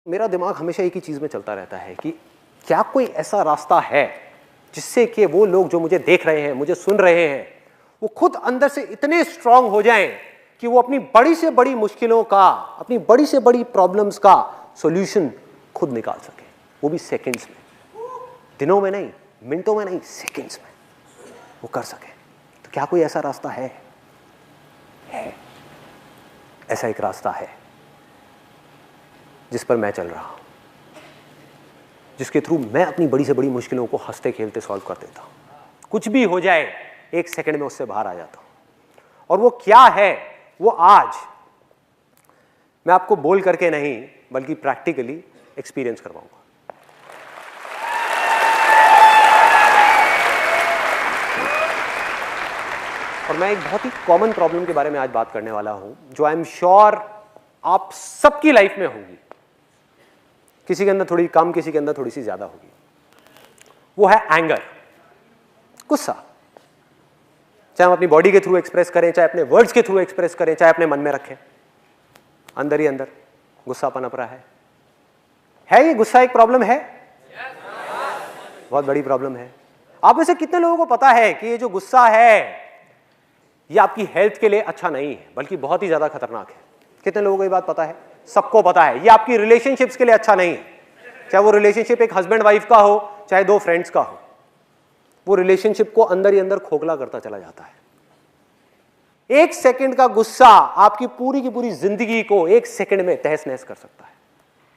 मेरा दिमाग हमेशा एक ही चीज में चलता रहता है कि क्या कोई ऐसा रास्ता है जिससे कि वो लोग जो मुझे देख रहे हैं, मुझे सुन रहे हैं, वो खुद अंदर से इतने स्ट्रांग हो जाएं कि वो अपनी बड़ी से बड़ी मुश्किलों का, अपनी बड़ी से बड़ी प्रॉब्लम्स का सॉल्यूशन खुद निकाल सके, वो भी सेकंड्स में, दिनों में नहीं, मिनटों में नहीं, सेकंड्स में वो कर सके। तो क्या कोई ऐसा रास्ता है? ऐसा एक रास्ता है जिस पर मैं चल रहा हूं, जिसके थ्रू मैं अपनी बड़ी से बड़ी मुश्किलों को हंसते खेलते सॉल्व कर देता हूं। कुछ भी हो जाए, एक सेकंड में उससे बाहर आ जाता हूं। और वो क्या है, वो आज मैं आपको बोल करके नहीं बल्कि प्रैक्टिकली एक्सपीरियंस करवाऊंगा। और मैं एक बहुत ही कॉमन प्रॉब्लम के बारे में आज बात करने वाला हूं, जो आई एम श्योर आप सबकी लाइफ में होगी। किसी के अंदर थोड़ी कम, किसी के अंदर थोड़ी सी ज्यादा होगी। वो है एंगर, गुस्सा। चाहे हम अपनी बॉडी के थ्रू एक्सप्रेस करें, चाहे अपने वर्ड्स के थ्रू एक्सप्रेस करें, चाहे अपने मन में रखें, अंदर ही अंदर गुस्सा पनप रहा है ये गुस्सा एक प्रॉब्लम है? बहुत बड़ी प्रॉब्लम है। आप में से कितने लोगों को पता है कि ये जो गुस्सा है ये आपकी हेल्थ के लिए अच्छा नहीं है, बल्कि बहुत ही ज्यादा खतरनाक है? कितने लोगों को ये बात पता है? सबको पता है। ये आपकी रिलेशनशिप्स के लिए अच्छा नहीं है, चाहे वो रिलेशनशिप एक हस्बैंड वाइफ का हो, चाहे दो फ्रेंड्स का हो। वो रिलेशनशिप को अंदर ही अंदर खोखला करता चला जाता है। एक सेकंड का गुस्सा आपकी पूरी की पूरी जिंदगी को एक सेकंड में तहस नहस कर सकता है,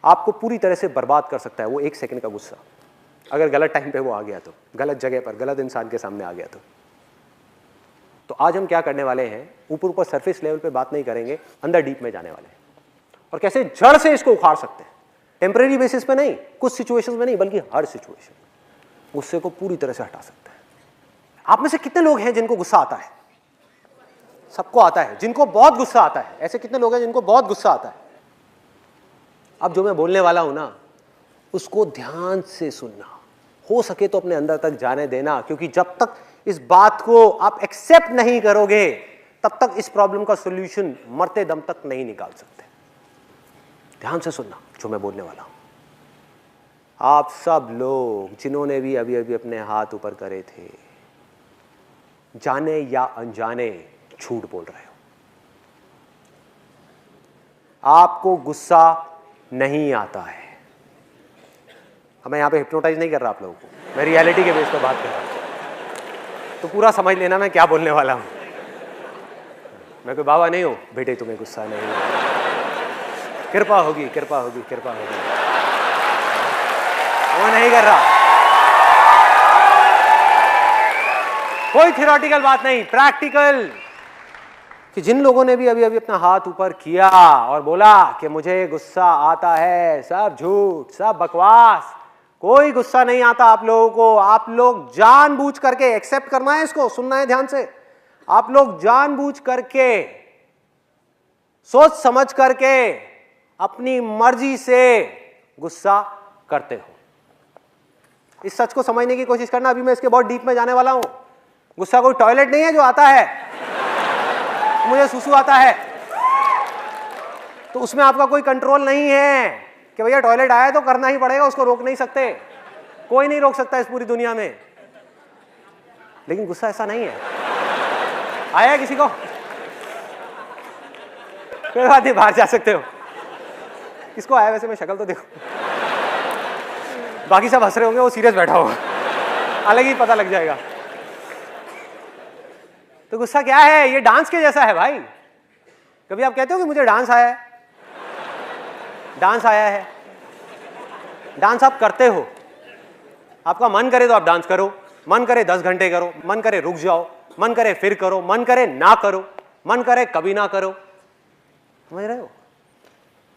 आपको पूरी तरह से बर्बाद कर सकता है। वो एक सेकंड का गुस्सा, अगर गलत टाइम पे वो आ गया तो, गलत जगह पर, गलत इंसान के सामने आ गया तो आज हम क्या करने वाले हैं, ऊपर ऊपर सरफेस लेवल पे बात नहीं करेंगे, अंदर डीप में जाने वाले हैं और कैसे जड़ से इसको उखाड़ सकते हैं। टेम्परेरी बेसिस पे नहीं, कुछ सिचुएशंस में नहीं, बल्कि हर सिचुएशन में गुस्से को पूरी तरह से हटा सकते हैं। आप में से कितने लोग हैं जिनको गुस्सा आता है? सबको आता है। जिनको बहुत गुस्सा आता है, ऐसे कितने लोग हैं जिनको बहुत गुस्सा आता है? अब जो मैं बोलने वाला हूं ना, उसको ध्यान से सुनना, हो सके तो अपने अंदर तक जाने देना, क्योंकि जब तक इस बात को आप एक्सेप्ट नहीं करोगे तब तक इस प्रॉब्लम का सॉल्यूशन मरते दम तक नहीं निकाल सकते। ध्यान से सुनना जो मैं बोलने वाला हूं। आप सब लोग जिन्होंने भी अभी अभी अपने हाथ ऊपर करे थे, जाने या अनजाने झूठ बोल रहे हो। आपको गुस्सा नहीं आता है। अब मैं यहां पे हिप्नोटाइज नहीं कर रहा आप लोगों को, मैं रियलिटी के बेस पर बात कर रहा हूं, तो पूरा समझ लेना मैं क्या बोलने वाला हूं। मैं कोई बाबा नहीं हूं, बेटे तुम्हें गुस्सा नहीं है, कृपा होगी, कृपा होगी, कृपा होगी, वो नहीं कर रहा। कोई थियोरेटिकल बात नहीं, प्रैक्टिकल। कि जिन लोगों ने भी अभी अभी अपना हाथ ऊपर किया और बोला कि मुझे गुस्सा आता है, सब झूठ, सब बकवास, कोई गुस्सा नहीं आता आप लोगों को। आप लोग जानबूझ करके, एक्सेप्ट करना है इसको, सुनना है ध्यान से, आप लोग जानबूझ करके, सोच समझ करके, अपनी मर्जी से गुस्सा करते हो। इस सच को समझने की कोशिश करना, अभी मैं इसके बहुत डीप में जाने वाला हूं। गुस्सा कोई टॉयलेट नहीं है जो आता है, मुझे सुसु आता है तो उसमें आपका कोई कंट्रोल नहीं है कि भैया टॉयलेट आया तो करना ही पड़ेगा, उसको रोक नहीं सकते, कोई नहीं रोक सकता इस पूरी दुनिया में। लेकिन गुस्सा ऐसा नहीं है। आया है किसी को? कोई बात नहीं, बाहर जा सकते हो। किसको आया वैसे? मैं शक्ल तो देखो, बाकी सब हंस रहे होंगे, वो सीरियस बैठा होगा, अलग ही पता लग जाएगा। तो गुस्सा क्या है? ये डांस के जैसा है भाई। कभी आप कहते हो कि मुझे डांस आया है? डांस आया है, डांस आप करते हो। आपका मन करे तो आप डांस करो, मन करे 10 घंटे करो, मन करे रुक जाओ, मन करे फिर करो, मन करे ना करो, मन करे कभी ना करो। समझ रहे हो?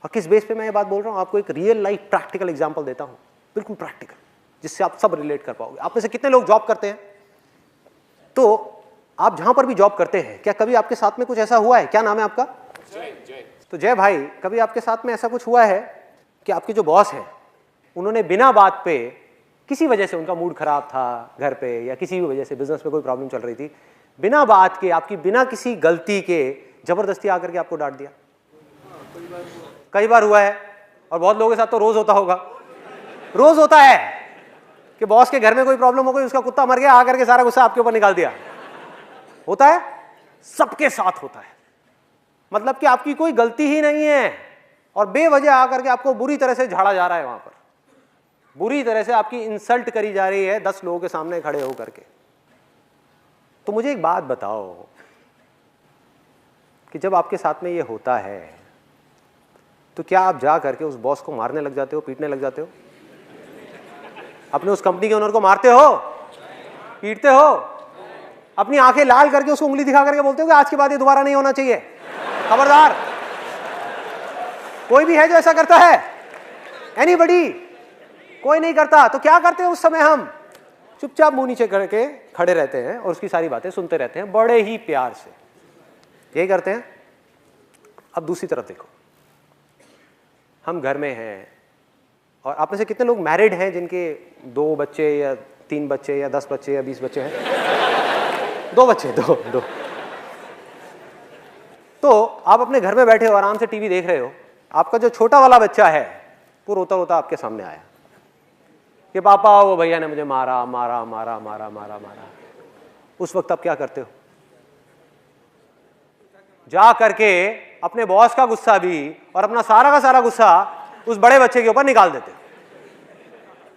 और किस बेस पे मैं ये बात बोल रहा हूं? आपको एक रियल लाइफ प्रैक्टिकल एग्जांपल देता हूं, बिल्कुल प्रैक्टिकल, जिससे आप सब रिलेट कर पाओगे। आप में से कितने लोग जॉब करते हैं? तो आप जहां पर भी जॉब करते हैं, क्या कभी आपके साथ में कुछ ऐसा हुआ है? क्या नाम है आपका? जय। तो जय भाई, कभी आपके साथ में ऐसा कुछ हुआ है कि आपके जो बॉस हैं उन्होंने बिना बात पे, किसी वजह से उनका मूड खराब था घर पे, या किसी भी वजह से बिजनेस में कोई प्रॉब्लम चल रही थी, बिना बात के, आपकी बिना किसी गलती के जबरदस्ती आकर के आपको डांट दिया? कई बार हुआ है। और बहुत लोगों के साथ तो रोज होता होगा, रोज होता है कि बॉस के घर में कोई प्रॉब्लम हो गई, उसका कुत्ता मर गया, आकर के सारा गुस्सा आपके ऊपर निकाल दिया। होता है, सबके साथ होता है। मतलब कि आपकी कोई गलती ही नहीं है और बेवजह आकर के आपको बुरी तरह से झाड़ा जा रहा है, वहां पर बुरी तरह से आपकी इंसल्ट करी जा रही है 10 लोगों के सामने खड़े होकर के। तो मुझे एक बात बताओ कि जब आपके साथ में ये होता है तो क्या आप जा करके उस बॉस को मारने लग जाते हो, पीटने लग जाते हो? अपने उस कंपनी के ओनर को मारते हो, पीटते हो, अपनी आंखें लाल करके उसको उंगली दिखा करके बोलते हो कि आज के बाद ये दोबारा नहीं होना चाहिए, खबरदार? कोई भी है जो ऐसा करता है? एनीबडी? कोई नहीं करता। तो क्या करते हैं उस समय? हम चुपचाप मुंह नीचे करके खड़े रहते हैं और उसकी सारी बातें सुनते रहते हैं बड़े ही प्यार से। यही करते हैं। अब दूसरी तरफ देखो, हम घर में हैं और आप में से कितने लोग मैरिड हैं जिनके 2 बच्चे या 3 बच्चे या 10 बच्चे या 20 बच्चे हैं? 2 बच्चे, दो। तो आप अपने घर में बैठे हो, आराम से टीवी देख रहे हो, आपका जो छोटा वाला बच्चा है वो रोता रोता आपके सामने आया कि पापा वो भैया ने मुझे मारा मारा मारा मारा मारा मारा। उस वक्त आप क्या करते हो? जा करके अपने बॉस का गुस्सा भी और अपना सारा का सारा गुस्सा उस बड़े बच्चे के ऊपर निकाल देते,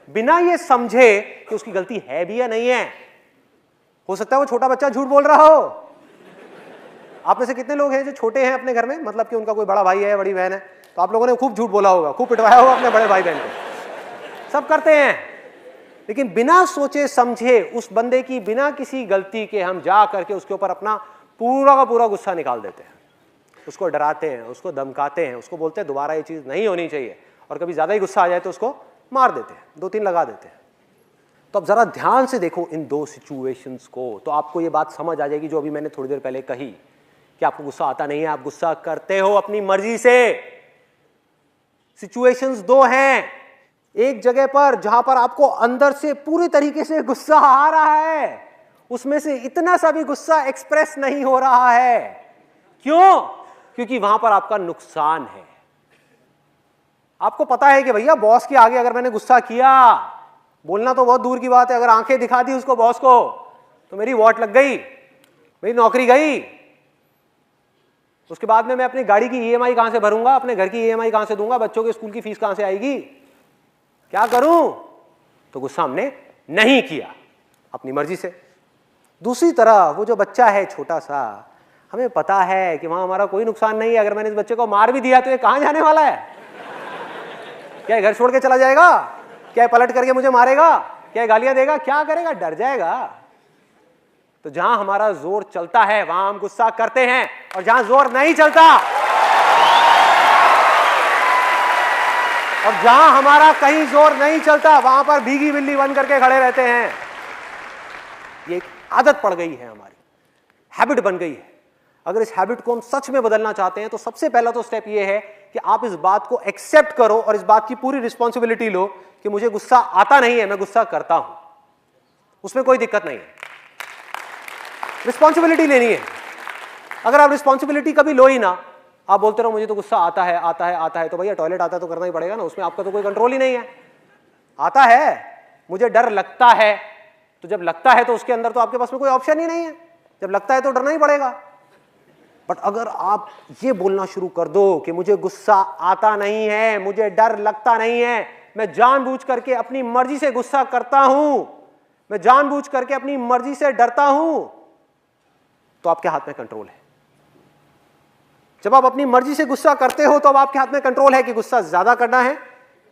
बिना ये समझे कि उसकी गलती है भी या नहीं है। हो सकता है वो छोटा बच्चा झूठ बोल रहा हो। आप में से कितने लोग हैं जो छोटे हैं अपने घर में, मतलब कि उनका कोई बड़ा भाई है, बड़ी बहन है, तो आप लोगों ने खूब झूठ बोला होगा, खूब पिटवाया होगा अपने बड़े भाई बहन को। सब करते हैं, लेकिन बिना सोचे समझे उस बंदे की बिना किसी गलती के हम जा करके उसके ऊपर अपना पूरा का पूरा गुस्सा निकाल देते हैं, उसको डराते हैं, उसको धमकाते हैं, उसको बोलते हैं दोबारा ये चीज़ नहीं होनी चाहिए, और कभी ज़्यादा ही गुस्सा आ जाए तो उसको मार देते हैं, 2-3 लगा देते हैं। तो अब ज़रा ध्यान से देखो इन 2 सिचुएशंस को, तो आपको ये बात समझ आ जाएगी जो अभी मैंने थोड़ी देर पहले कही कि आपको गुस्सा आता नहीं है, आप गुस्सा करते हो अपनी मर्जी से। सिचुएशंस 2 हैं, एक जगह पर जहां पर आपको अंदर से पूरी तरीके से गुस्सा आ रहा है, उसमें से इतना सा भी गुस्सा एक्सप्रेस नहीं हो रहा है। क्यों? क्योंकि वहां पर आपका नुकसान है। आपको पता है कि भैया बॉस के आगे अगर मैंने गुस्सा किया, बोलना तो बहुत दूर की बात है, अगर आंखें दिखा दी उसको बॉस को तो मेरी वॉट लग गई, मेरी नौकरी गई। उसके बाद में मैं अपनी गाड़ी की ईएमआई कहां से भरूंगा, अपने घर की ईएमआई कहां से दूंगा, बच्चों के स्कूल की फीस कहां से आएगी, क्या करूं? तो गुस्सा हमने नहीं किया अपनी मर्जी से। दूसरी तरह वो जो बच्चा है छोटा सा, हमें पता है कि वहां हमारा कोई नुकसान नहीं है, अगर मैंने इस बच्चे को मार भी दिया तो ये कहां जाने वाला है? क्या घर छोड़ के चला जाएगा? क्या पलट करके मुझे मारेगा? क्या गालियां देगा? क्या करेगा? डर जाएगा। तो जहां हमारा जोर चलता है वहां हम गुस्सा करते हैं, और जहां जोर नहीं चलता और जहां हमारा कहीं जोर नहीं चलता वहां पर भीगी बिल्ली बन करके खड़े रहते हैं। ये एक आदत पड़ गई है, हमारी हैबिट बन गई है। अगर इस हैबिट को हम सच में बदलना चाहते हैं तो सबसे पहला तो स्टेप ये है कि आप इस बात को एक्सेप्ट करो और इस बात की पूरी रिस्पॉन्सिबिलिटी लो कि मुझे गुस्सा आता नहीं है, मैं गुस्सा करता हूं, उसमें कोई दिक्कत नहीं है। रिस्पॉन्सिबिलिटी लेनी है। अगर आप रिस्पॉन्सिबिलिटी कभी लो ही ना, आप बोलते रहो मुझे तो गुस्सा आता है आता है आता है, तो भैया टॉयलेट आता है तो करना ही पड़ेगा ना, उसमें आपका तो कोई कंट्रोल ही नहीं है। आता है, मुझे डर लगता है, तो जब लगता है तो उसके अंदर तो आपके पास में कोई ऑप्शन ही नहीं है, जब लगता है तो डरना ही पड़ेगा। बट अगर आप ये बोलना शुरू कर दो कि मुझे गुस्सा आता नहीं है, मुझे डर लगता नहीं है, मैं जानबूझ करके अपनी मर्जी से गुस्सा करता हूं, मैं जानबूझ करके अपनी मर्जी से डरता हूं, तो आपके हाथ में कंट्रोल है। जब आप अपनी मर्जी से गुस्सा करते हो तो अब आपके हाथ में कंट्रोल है कि गुस्सा ज्यादा करना है,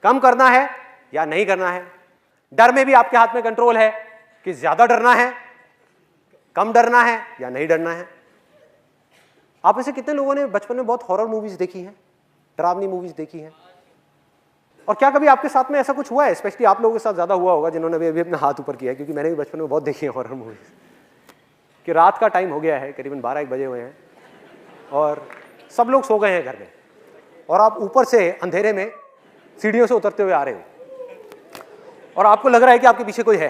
कम करना है या नहीं करना है। डर में भी आपके हाथ में कंट्रोल है कि ज्यादा डरना है, कम डरना है या नहीं डरना है। आप में से कितने लोगों ने बचपन में बहुत हॉरर मूवीज देखी हैं, डरावनी मूवीज देखी हैं? और क्या कभी आपके साथ में ऐसा कुछ हुआ है? स्पेशली आप लोगों के साथ ज्यादा हुआ होगा जिन्होंने भी अभी अपना हाथ ऊपर किया है, क्योंकि मैंने भी बचपन में बहुत देखी है हॉरर मूवीज। कि रात का टाइम हो गया है, करीबन 12-1 बजे हुए हैं और सब लोग सो गए हैं घर में, और आप ऊपर से अंधेरे में सीढ़ियों से उतरते हुए आ रहे हो और आपको लग रहा है कि आपके पीछे कोई है।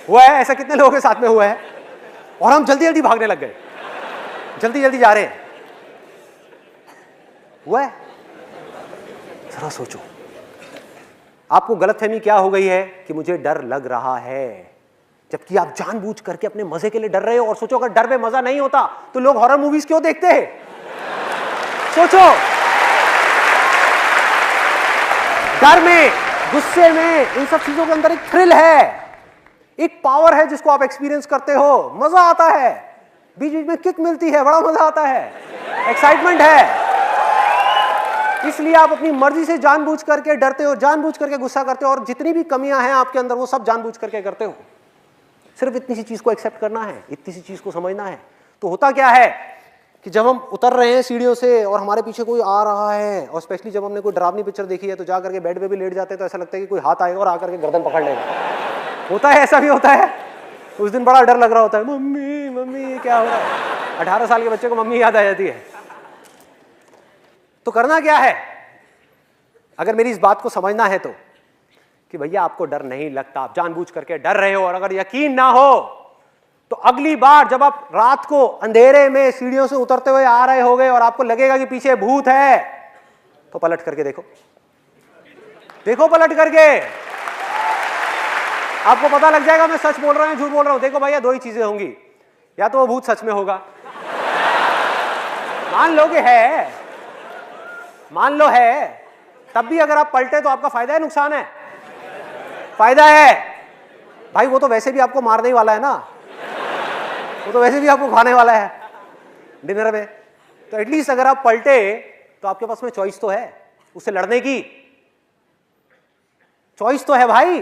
हुआ है ऐसा? कितने लोगों के साथ में हुआ है? और हम जल्दी जल्दी भागने लग गए, जल्दी जल्दी जा रहे हैं। हुआ है? जरा सोचो, आपको गलतफहमी क्या हो गई है कि मुझे डर लग रहा है, जबकि आप जानबूझ करके अपने मजे के लिए डर रहे हो। और सोचो, अगर डर में मजा नहीं होता तो लोग हॉरर मूवीज क्यों देखते हैं? सोचो, डर में, गुस्से में, इन सब चीजों के अंदर एक थ्रिल है, एक पावर है जिसको आप एक्सपीरियंस करते हो, मजा आता है, बीच बीच में किक मिलती है, बड़ा मजा आता है, एक्साइटमेंट है। इसलिए आप अपनी मर्जी से जानबूझ करके डरते हो, जानबूझ करके गुस्सा करते हो, और जितनी भी कमियां हैं आपके अंदर वो सब जानबूझ करके करते हो। सिर्फ इतनी सी चीज को एक्सेप्ट करना है, इतनी सी चीज को समझना है। तो होता क्या है कि जब हम उतर रहे हैं सीढ़ियों से और हमारे पीछे कोई आ रहा है, और स्पेशली जब हमने कोई डरावनी पिक्चर देखी है तो जा करके बेड पे भी लेट जाते हैं, तो ऐसा लगता है कि कोई हाथ आएगा और आकर के गर्दन पकड़ लेगा। होता है, ऐसा भी होता है। उस दिन बड़ा डर लग रहा होता है, मम्मी मम्मी क्या हो रहा है। 18 साल के बच्चे को मम्मी याद आ जाती है। तो करना क्या है, अगर मेरी इस बात को समझना है तो, कि भैया आपको डर नहीं लगता, आप जानबूझ करके डर रहे हो, और अगर यकीन ना हो तो अगली बार जब आप रात को अंधेरे में सीढ़ियों से उतरते हुए आ रहे होगे और आपको लगेगा कि पीछे भूत है, तो पलट करके देखो, देखो पलट करके, आपको पता लग जाएगा मैं सच बोल रहा हूं झूठ बोल रहा हूं। देखो भैया, दो ही चीजें होंगी, या तो वो भूत सच में होगा, मान लो कि है, मान लो है, तब भी अगर आप पलटे तो आपका फायदा है नुकसान है? फायदा है भाई, वो तो वैसे भी आपको मारने ही वाला है ना, वो तो वैसे भी आपको खाने वाला है डिनर में। तो एटलीस्ट अगर आप पलटे तो आपके पास में चॉइस तो है, उससे लड़ने की चॉइस तो है भाई,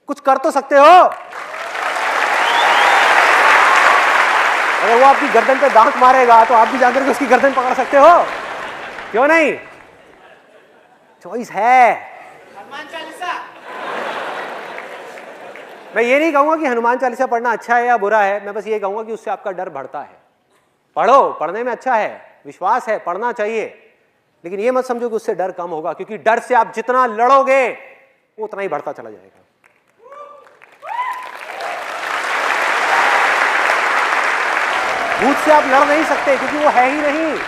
कुछ कर तो सकते हो। अगर वो आपकी गर्दन पे दांत मारेगा तो आप भी जाकर के उसकी गर्दन पकड़ सकते हो, क्यों नहीं? चॉइस है। हनुमान चालीसा, मैं ये नहीं कहूंगा कि हनुमान चालीसा पढ़ना अच्छा है या बुरा है, मैं बस ये कहूंगा कि उससे आपका डर बढ़ता है। पढ़ो, पढ़ने में अच्छा है, विश्वास है, पढ़ना चाहिए, लेकिन ये मत समझो कि उससे डर कम होगा, क्योंकि डर से आप जितना लड़ोगे वो उतना ही बढ़ता चला जाएगा। भूत से आप लड़ नहीं सकते क्योंकि वो है ही नहीं।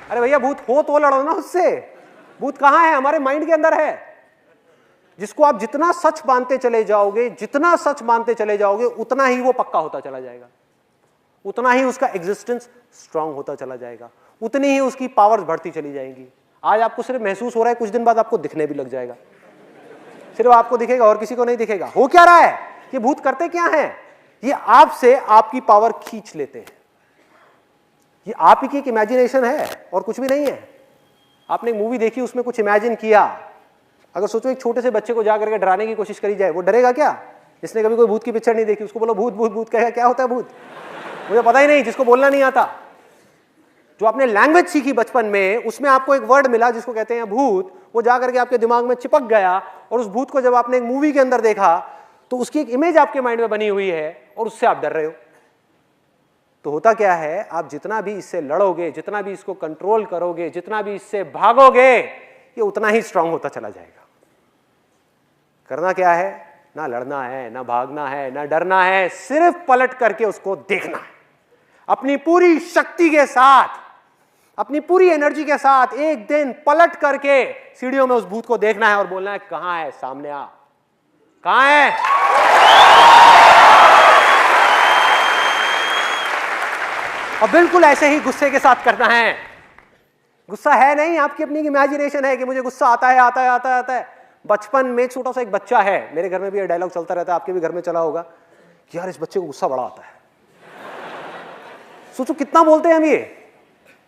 अरे भैया, भूत हो तो लड़ो ना उससे। भूत कहां है? हमारे माइंड के अंदर है, जिसको आप जितना सच मानते चले जाओगे, जितना सच मानते चले जाओगे, उतना ही वो पक्का होता चला जाएगा, उतना ही उसका एग्जिस्टेंस स्ट्रांग होता चला जाएगा, उतनी ही उसकी पावर्स बढ़ती चली जाएंगी। आज आपको सिर्फ महसूस हो रहा है, कुछ दिन बाद आपको दिखने भी लग जाएगा, सिर्फ आपको दिखेगा और किसी को नहीं दिखेगा। हो क्या रहा है? ये भूत करते क्या हैं? ये आपसे आपकी पावर खींच लेते हैं। ये आप ही की एक इमेजिनेशन है और कुछ भी नहीं है। आपने एक मूवी देखी, उसमें कुछ इमेजिन किया। अगर सोचो एक छोटे से बच्चे को जाकर के डराने की कोशिश करी जाए, वो डरेगा क्या? जिसने कभी कोई भूत की पिक्चर नहीं देखी, उसको बोलो भूत भूत भूत, कहेगा क्या होता है भूत? मुझे पता ही नहीं, जिसको बोलना नहीं आता। जो आपने लैंग्वेज सीखी बचपन में, उसमें आपको एक वर्ड मिला जिसको कहते हैं भूत, वो जाकर के आपके दिमाग में चिपक गया, और उस भूत को जब आपने एक मूवी के अंदर देखा तो उसकी एक इमेज आपके माइंड में बनी हुई है और उससे आप डर रहे हो। तो होता क्या है, आप जितना भी इससे लड़ोगे, जितना भी इसको कंट्रोल करोगे, जितना भी इससे भागोगे, ये उतना ही स्ट्रांग होता चला जाएगा। करना क्या है? ना लड़ना है, ना भागना है, ना डरना है, सिर्फ पलट करके उसको देखना है। अपनी पूरी शक्ति के साथ, अपनी पूरी एनर्जी के साथ एक दिन पलट करके सीढ़ियों में उस भूत को देखना है और बोलना है, कहां है? सामने आ, कहां है? और बिल्कुल ऐसे ही गुस्से के साथ करना है। गुस्सा है नहीं, आपकी अपनी इमेजिनेशन है कि मुझे गुस्सा आता है, आता है, आता है, आता है। बचपन में छोटा सा एक बच्चा है, मेरे घर में भी ये डायलॉग चलता रहता है, आपके भी घर में चला होगा कि यार इस बच्चे को गुस्सा बड़ा आता है। सोचो कितना बोलते हैं हम ये,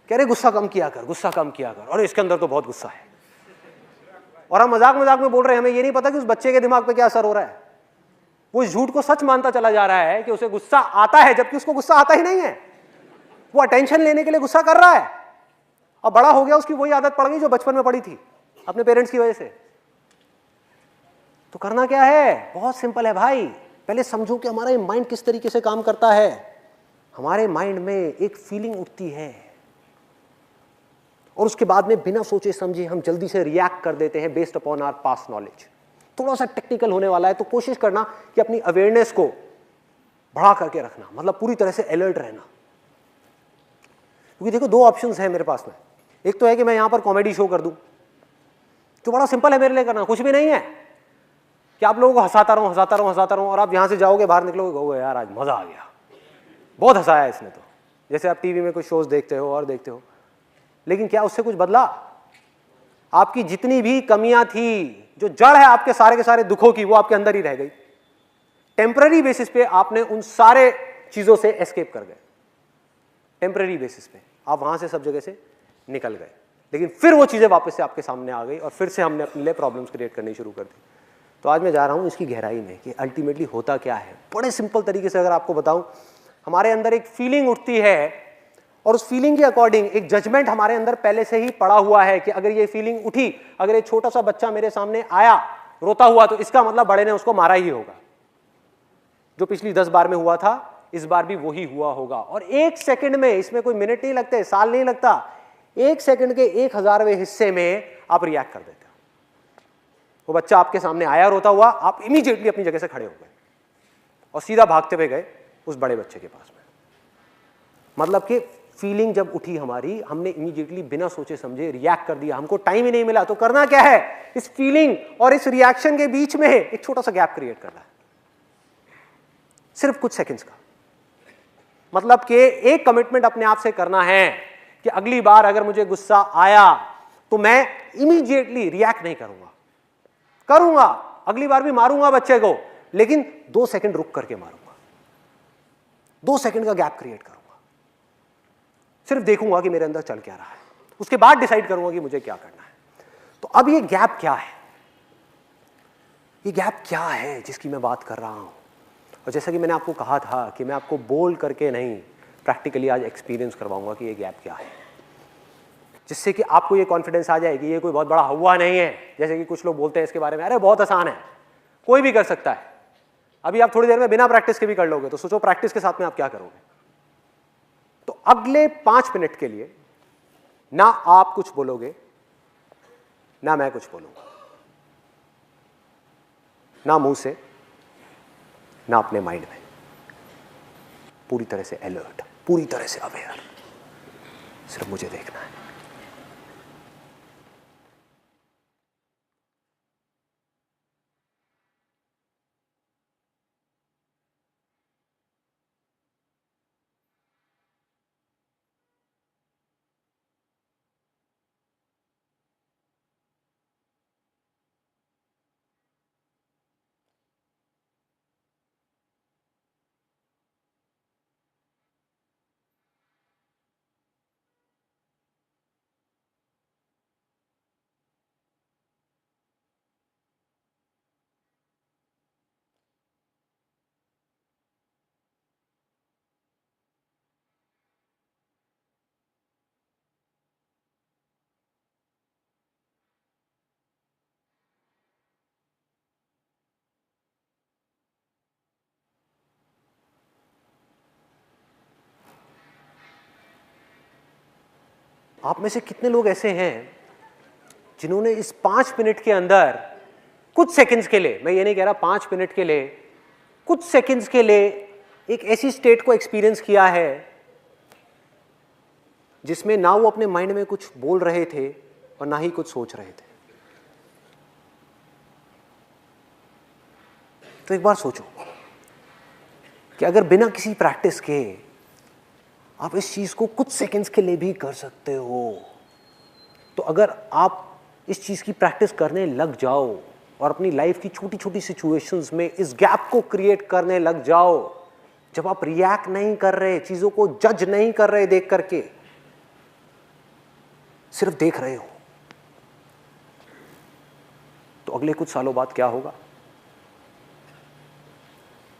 कह रहे गुस्सा कम किया कर, गुस्सा कम किया कर, और इसके अंदर तो बहुत गुस्सा है। और हम मजाक मजाक में बोल रहे हैं, हमें ये नहीं पता कि उस बच्चे के दिमाग पे क्या असर हो रहा है। वो इस झूठ को सच मानता चला जा रहा है कि उसे गुस्सा आता है, जबकि उसको गुस्सा आता ही नहीं है। वो अटेंशन लेने के लिए गुस्सा कर रहा है, और बड़ा हो गया उसकी वही आदत पड़ गई जो बचपन में पड़ी थी अपने पेरेंट्स की वजह से। तो करना क्या है? बहुत सिंपल है भाई। पहले समझो कि हमारा माइंड किस तरीके से काम करता है। हमारे माइंड में एक फीलिंग उठती है और उसके बाद में बिना सोचे समझे हम जल्दी से रिएक्ट कर देते हैं based upon our past knowledge. थोड़ा सा टेक्निकल होने वाला है, तो कोशिश करना कि अपनी अवेयरनेस को बढ़ा करके रखना, मतलब पूरी तरह से अलर्ट रहना। क्योंकि देखो, दो ऑप्शंस हैं मेरे पास में, एक तो है कि मैं यहां पर कॉमेडी शो कर दूं, जो बड़ा सिंपल है मेरे लिए करना, कुछ भी नहीं है कि आप लोगों को हंसाता रहूं हंसाता रहूं हंसाता रहूं, और आप यहां से जाओगे बाहर निकलोगे कहोगे यार आज मजा आ गया, बहुत हंसाया इसने तो, जैसे आप टीवी में कुछ शोज देखते हो और देखते हो। लेकिन क्या उससे कुछ बदला? आपकी जितनी भी कमियां थी, जो जड़ है आपके सारे के सारे दुखों की, वो आपके अंदर ही रह गई। टेम्पररी बेसिस पे आपने उन सारे चीजों से एस्केप कर गए, टेम्पररी बेसिस पे आप वहां से सब जगह से निकल गए, लेकिन फिर वो चीजें वापस से आपके सामने आ गई और फिर से हमने अपने लिए प्रॉब्लम्स क्रिएट करनी शुरू कर दी। तो आज मैं जा रहा हूं इसकी गहराई में कि अल्टीमेटली होता क्या है। बड़े सिंपल तरीके से अगर आपको बताऊं, हमारे अंदर एक फीलिंग उठती है और उस फीलिंग के अकॉर्डिंग एक जजमेंट हमारे अंदर पहले से ही पड़ा हुआ है कि अगर ये फीलिंग उठी, अगर एक छोटा सा बच्चा मेरे सामने आया रोता हुआ, तो इसका मतलब बड़े ने उसको मारा ही होगा। जो पिछली 10 बार में हुआ था इस बार भी वही हुआ होगा। और 1 सेकंड में, इसमें कोई मिनट नहीं लगते, साल नहीं लगता, 1 सेकंड के 1000वें हिस्से में आप रिएक्ट कर देते हो। वो बच्चा आपके सामने आया रोता हुआ, आप इमीडिएटली अपनी जगह से खड़े हो गए और सीधा भागते हुए गए उस बड़े बच्चे के पास में। मतलब कि फीलिंग जब उठी हमारी, हमने इमीडिएटली बिना सोचे समझे रिएक्ट कर दिया, हमको टाइम ही नहीं मिला। तो करना क्या है, इस फीलिंग और इस रिएक्शन के बीच में एक छोटा सा गैप क्रिएट करना है, सिर्फ कुछ सेकंड्स का। मतलब कि एक कमिटमेंट अपने आप से करना है कि अगली बार अगर मुझे गुस्सा आया तो मैं इमीडिएटली रिएक्ट नहीं करूंगा, अगली बार भी मारूंगा बच्चे को, लेकिन 2 सेकंड रुक करके मारूंगा, 2 सेकंड का गैप क्रिएट करूंगा, सिर्फ देखूंगा कि मेरे अंदर चल क्या रहा है, उसके बाद डिसाइड करूंगा कि मुझे क्या करना है। तो अब ये गैप क्या है, ये गैप क्या है जिसकी मैं बात कर रहा हूं? और जैसा कि मैंने आपको कहा था कि मैं आपको बोल करके नहीं, प्रैक्टिकली आज एक्सपीरियंस करवाऊंगा कि ये गैप क्या है, जिससे कि आपको ये कॉन्फिडेंस आ जाए कि ये कोई बहुत बड़ा हुआ नहीं है। जैसे कि कुछ लोग बोलते हैं इसके बारे में, अरे बहुत आसान है, कोई भी कर सकता है। अभी आप थोड़ी देर में बिना प्रैक्टिस के भी कर लोगे, तो सोचो प्रैक्टिस के साथ में आप क्या करोगे। तो अगले 5 मिनट के लिए ना आप कुछ बोलोगे, ना मैं कुछ बोलूंगा, ना मुंह से, ना अपने माइंड में, पूरी तरह से अलर्ट, पूरी तरह से अवेयर, सिर्फ मुझे देखना है। आप में से कितने लोग ऐसे हैं जिन्होंने इस 5 मिनट के अंदर कुछ सेकंड्स के लिए, मैं ये नहीं कह रहा 5 मिनट के लिए, कुछ सेकंड्स के लिए एक ऐसी स्टेट को एक्सपीरियंस किया है जिसमें ना वो अपने माइंड में कुछ बोल रहे थे और ना ही कुछ सोच रहे थे? तो एक बार सोचो कि अगर बिना किसी प्रैक्टिस के आप इस चीज को कुछ सेकंड्स के लिए भी कर सकते हो, तो अगर आप इस चीज की प्रैक्टिस करने लग जाओ और अपनी लाइफ की छोटी छोटी सिचुएशंस में इस गैप को क्रिएट करने लग जाओ, जब आप रिएक्ट नहीं कर रहे, चीजों को जज नहीं कर रहे देख करके, सिर्फ देख रहे हो, तो अगले कुछ सालों बाद क्या होगा?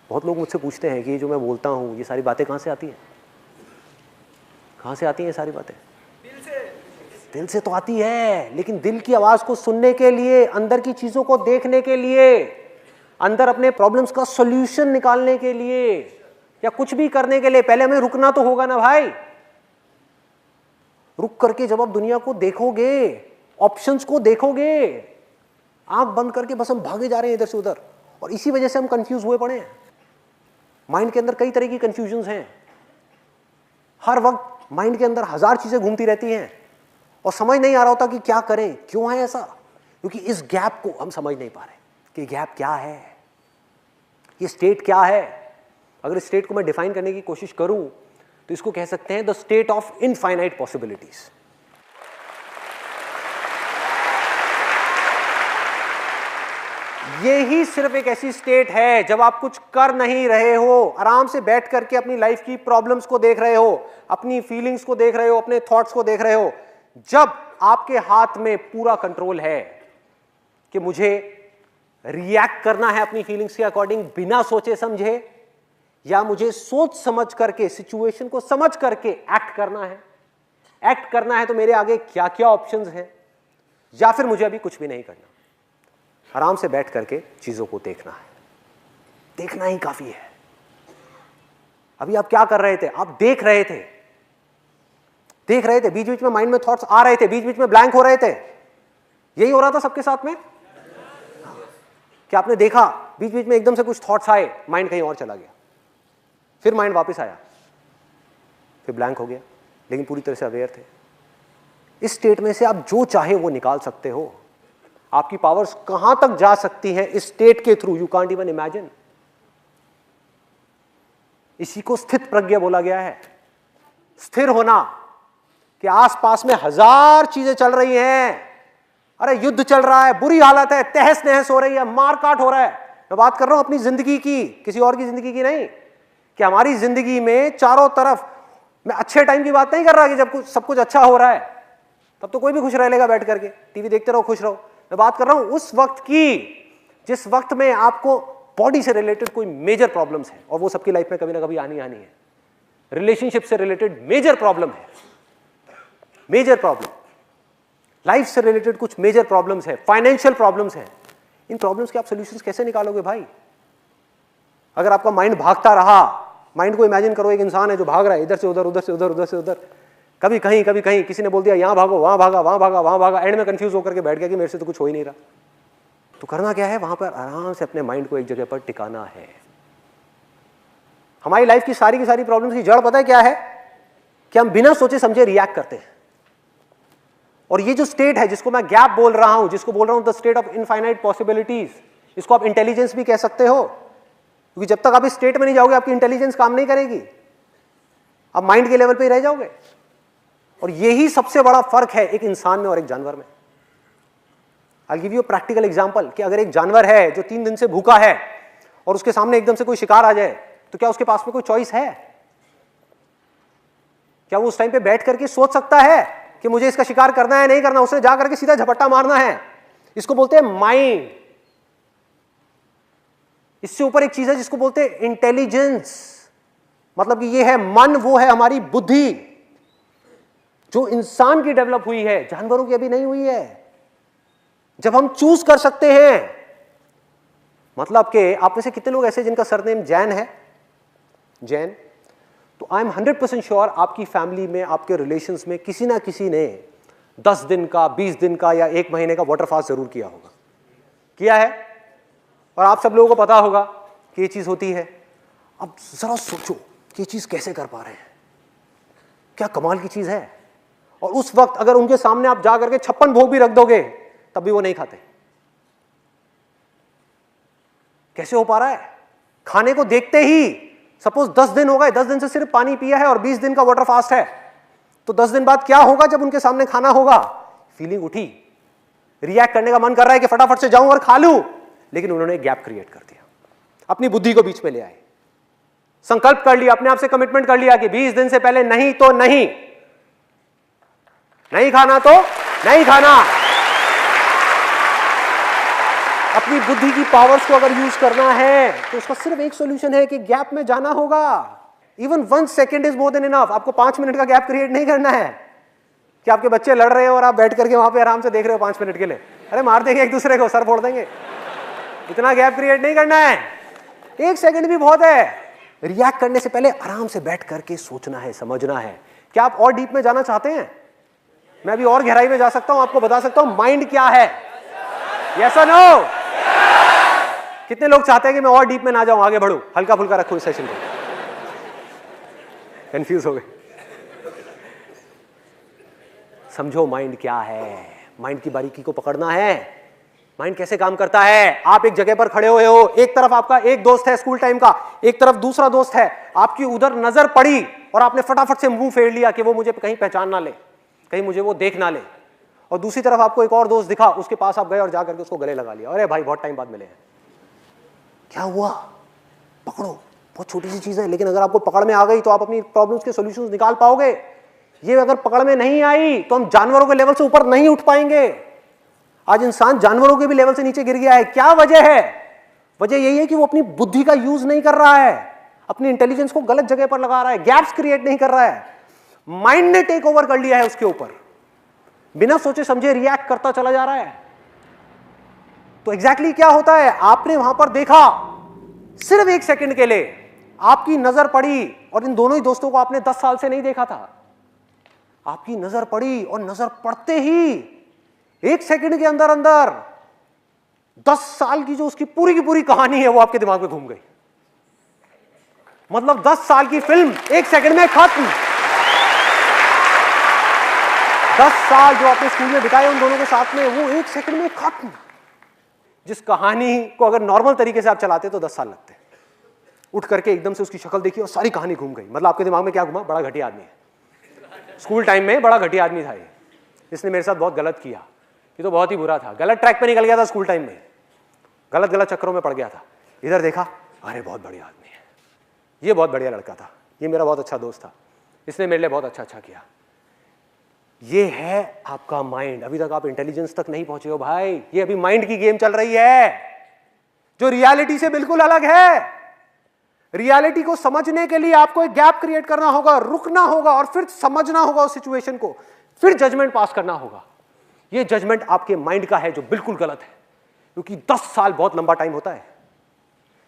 बहुत लोग मुझसे पूछते हैं कि ये जो मैं बोलता हूं, ये सारी बातें कहां से आती हैं? कहां से आती हैं ये सारी बातें? दिल से तो आती है, लेकिन दिल की आवाज को सुनने के लिए, अंदर की चीजों को देखने के लिए, अंदर अपने प्रॉब्लम्स का सॉल्यूशन निकालने के लिए या कुछ भी करने के लिए पहले हमें रुकना तो होगा ना भाई। रुक करके जब आप दुनिया को देखोगे, ऑप्शंस को देखोगे, आंख बंद करके बस हम भागे जा रहे हैं इधर से उधर, और इसी वजह से हम कंफ्यूज हुए पड़े हैं। माइंड के अंदर कई तरह की कंफ्यूजन्स हैं, हर वक्त माइंड के अंदर 1000 चीजें घूमती रहती हैं, और समझ नहीं आ रहा होता कि क्या करें, क्यों है ऐसा, क्योंकि इस गैप को हम समझ नहीं पा रहे कि गैप क्या है, ये स्टेट क्या है। अगर इस स्टेट को मैं डिफाइन करने की कोशिश करूं तो इसको कह सकते हैं the state of infinite possibilities. ये ही सिर्फ एक ऐसी स्टेट है जब आप कुछ कर नहीं रहे हो, आराम से बैठ करके अपनी लाइफ की प्रॉब्लम्स को देख रहे हो, अपनी फीलिंग्स को देख रहे हो, अपने थॉट्स को देख रहे हो, जब आपके हाथ में पूरा कंट्रोल है कि मुझे रिएक्ट करना है अपनी फीलिंग्स के अकॉर्डिंग बिना सोचे समझे, या मुझे सोच समझ करके सिचुएशन को समझ करके एक्ट करना है। एक्ट करना है तो मेरे आगे क्या क्या ऑप्शंस हैं, या फिर मुझे अभी कुछ भी नहीं करना, आराम से बैठ करके चीजों को देखना है। देखना ही काफी है। अभी आप क्या कर रहे थे? आप देख रहे थे, बीच बीच में माइंड में थॉट्स आ रहे थे, बीच बीच में ब्लैंक हो रहे थे। यही हो रहा था सबके साथ में। क्या आपने देखा बीच बीच में एकदम से कुछ थॉट्स आए, माइंड कहीं और चला गया, फिर माइंड वापस आया, फिर ब्लैंक हो गया, लेकिन पूरी तरह से अवेयर थे। इस स्टेट में से आप जो चाहे वो निकाल सकते हो। आपकी पावर्स कहां तक जा सकती हैं इस स्टेट के through, you can't even imagine. इसी को स्थित प्रज्ञा बोला गया है। स्थिर होना कि आसपास में हजार चीजें चल रही हैं, अरे युद्ध चल रहा है, बुरी हालत है, तहस नहस हो रही है, मारकाट हो रहा है। मैं बात कर रहा हूं अपनी जिंदगी की, किसी और की जिंदगी की नहीं, कि हमारी जिंदगी में चारों तरफ, मैं अच्छे टाइम की बात नहीं कर रहा कि जब कुछ सब कुछ अच्छा हो रहा है तब तो कोई भी खुश रह लेगा बैठ करके, टीवी देखते रहो खुश रहो। मैं बात कर रहा हूं उस वक्त की जिस वक्त में आपको बॉडी से रिलेटेड कोई मेजर प्रॉब्लम्स है, और वो सबकी लाइफ में कभी ना कभी आनी है। रिलेशनशिप से रिलेटेड मेजर प्रॉब्लम है, मेजर प्रॉब्लम, लाइफ से रिलेटेड कुछ मेजर प्रॉब्लम्स है, फाइनेंशियल प्रॉब्लम्स है। इन प्रॉब्लम्स के आप सॉल्यूशंस कैसे निकालोगे भाई? अगर आपका माइंड भागता रहा, माइंड को इमेजिन करो एक इंसान है जो भाग रहा है इधर से उधर, उधर से उधर, उधर से उधर, कभी कहीं कभी कहीं, किसी ने बोल दिया यहां भागो, वहां भागा, वहां भागा, वहां भागा, एंड में कंफ्यूज होकर के बैठ गया कि मेरे से तो कुछ हो ही नहीं रहा। तो करना क्या है? वहां पर आराम से अपने माइंड को एक जगह पर टिकाना है। हमारी लाइफ की सारी प्रॉब्लम्स की जड़ पता है क्या है? कि हम बिना सोचे समझे रिएक्ट करते हैं। और ये जो स्टेट है जिसको मैं गैप बोल रहा हूं, जिसको बोल रहा हूं the state of infinite possibilities, इसको आप इंटेलिजेंस भी कह सकते हो, क्योंकि जब तक आप इस स्टेट में नहीं जाओगे आपकी इंटेलिजेंस काम नहीं करेगी, आप माइंड के लेवल पे ही रह जाओगे। और यही सबसे बड़ा फर्क है एक इंसान में और एक जानवर में। I give you a practical example कि अगर एक जानवर है जो 3 दिन से भूखा है और उसके सामने एकदम से कोई शिकार आ जाए, तो क्या उसके पास में कोई चॉइस है? क्या वो उस टाइम पे बैठ करके सोच सकता है कि मुझे इसका शिकार करना है नहीं करना? उसने जा करके सीधा झपट्टा मारना है। इसको बोलते हैं माइंड। इससे ऊपर एक चीज है जिसको बोलते हैं इंटेलिजेंस। मतलब कि ये है मन, वो है हमारी बुद्धि जो इंसान की डेवलप हुई है, जानवरों की अभी नहीं हुई है। जब हम चूज कर सकते हैं, मतलब कि आप में से कितने लोग ऐसे जिनका सरनेम जैन है? जैन। तो आई एम 100% श्योर आपकी फैमिली में, आपके रिलेशंस में किसी ना किसी ने 10 दिन का, 20 दिन का या 1 महीने का वाटर फास्ट जरूर किया होगा, किया है। और आप सब लोगों को पता होगा कि ये चीज होती है। अब जरा सोचो कि ये चीज कैसे कर पा रहे हैं, क्या कमाल की चीज है। और उस वक्त अगर उनके सामने आप जा करके 56 भोग भी रख दोगे तब भी वो नहीं खाते। कैसे हो पा रहा है? खाने को देखते ही, सपोज 10 दिन हो गए, 10 दिन से सिर्फ पानी पिया है और 20 दिन का वाटर फास्ट है, तो 10 दिन बाद क्या होगा जब उनके सामने खाना होगा? फीलिंग उठी, रिएक्ट करने का मन कर रहा है कि फटाफट से जाऊं और खा लूं, लेकिन उन्होंने गैप क्रिएट कर दिया, अपनी बुद्धि को बीच में ले आए, संकल्प कर लिया, अपने आप से कमिटमेंट कर लिया कि 20 दिन से पहले नहीं तो नहीं, नहीं खाना तो नहीं खाना। अपनी बुद्धि की पावर्स को अगर यूज करना है तो उसका सिर्फ एक सॉल्यूशन है कि गैप में जाना होगा। Even 1 second is more than enough. आपको 5 मिनट का गैप क्रिएट नहीं करना है कि आपके बच्चे लड़ रहे हो और आप बैठ करके वहां पे आराम से देख रहे हो 5 मिनट के लिए, अरे मार देंगे एक दूसरे को, सर फोड़ देंगे। इतना गैप क्रिएट नहीं करना है, 1 सेकेंड भी बहुत है। रिएक्ट करने से पहले आराम से बैठ करके सोचना है, समझना है। क्या आप और डीप में जाना चाहते हैं? मैं अभी और गहराई में जा सकता हूं, आपको बता सकता हूं माइंड क्या है। यस और नो? कितने लोग चाहते हैं कि मैं और डीप में ना जाऊं, आगे बढ़ूं, हल्का फुल्का रखूं इस सेशन को? कंफ्यूज हो गए। समझो माइंड क्या है, माइंड की बारीकी को पकड़ना है, माइंड कैसे काम करता है। आप एक जगह पर खड़े हुए हो, एक तरफ आपका एक दोस्त है स्कूल टाइम का, एक तरफ दूसरा दोस्त है, आपकी उधर नजर पड़ी और आपने फटाफट से मुंह फेर लिया कि वो मुझे कहीं पहचान ना ले, कहीं मुझे वो देख ना ले। और दूसरी तरफ आपको एक और दोस्त दिखा, उसके पास आप गए और जाकर के उसको गले लगा लिया, अरे भाई बहुत टाइम बाद मिले हैं, क्या हुआ, पकड़ो, बहुत छोटी सी चीज है, लेकिन अगर आपको पकड़ में आ गई तो आप अपनी प्रॉब्लम्स के सॉल्यूशंस निकाल पाओगे। ये अगर पकड़ में नहीं आई तो हम जानवरों के लेवल से ऊपर नहीं उठ पाएंगे। आज इंसान जानवरों के भी लेवल से नीचे गिर गया है। क्या वजह है? वजह यही है कि वो अपनी बुद्धि का यूज नहीं कर रहा है, अपनी इंटेलिजेंस को गलत जगह पर लगा रहा है, गैप्स क्रिएट नहीं कर रहा है। माइंड ने टेक ओवर कर लिया है उसके ऊपर, बिना सोचे समझे रिएक्ट करता चला जा रहा है। तो एग्जैक्टली क्या होता है, आपने वहां पर देखा, सिर्फ एक सेकंड के लिए आपकी नजर पड़ी, और इन दोनों ही दोस्तों को आपने 10 साल से नहीं देखा था, आपकी नजर पड़ी और नजर पड़ते ही एक सेकंड के अंदर अंदर 10 साल की जो उसकी पूरी की पूरी कहानी है वो आपके दिमाग में घूम गई। मतलब 10 साल की फिल्म एक सेकंड में खत्म। 10 साल जो आपने स्कूल में बिताए उन दोनों के साथ में, वो एक सेकंड में खत्म। जिस कहानी को अगर नॉर्मल तरीके से आप चलाते तो 10 साल लगते। उठ करके एकदम से उसकी शक्ल देखी और सारी कहानी घूम गई। मतलब आपके दिमाग में क्या घुमा, बड़ा घटिया आदमी है, स्कूल टाइम में बड़ा घटिया आदमी था ये, इसने मेरे साथ बहुत गलत किया, ये तो बहुत ही बुरा था, गलत ट्रैक पे निकल गया था स्कूल टाइम में, गलत गलत चक्करों में पड़ गया था। इधर देखा, अरे बहुत बढ़िया आदमी है, ये बहुत बढ़िया लड़का था, ये मेरा बहुत अच्छा दोस्त था, इसने मेरे लिए बहुत अच्छा किया। ये है आपका माइंड। अभी तक आप इंटेलिजेंस तक नहीं पहुंचे हो भाई, ये अभी माइंड की गेम चल रही है जो रियलिटी से बिल्कुल अलग है। रियलिटी को समझने के लिए आपको एक गैप क्रिएट करना होगा, रुकना होगा और फिर समझना होगा उस सिचुएशन को, फिर जजमेंट पास करना होगा। ये जजमेंट आपके माइंड का है जो बिल्कुल गलत है, क्योंकि 10 साल बहुत लंबा टाइम होता है।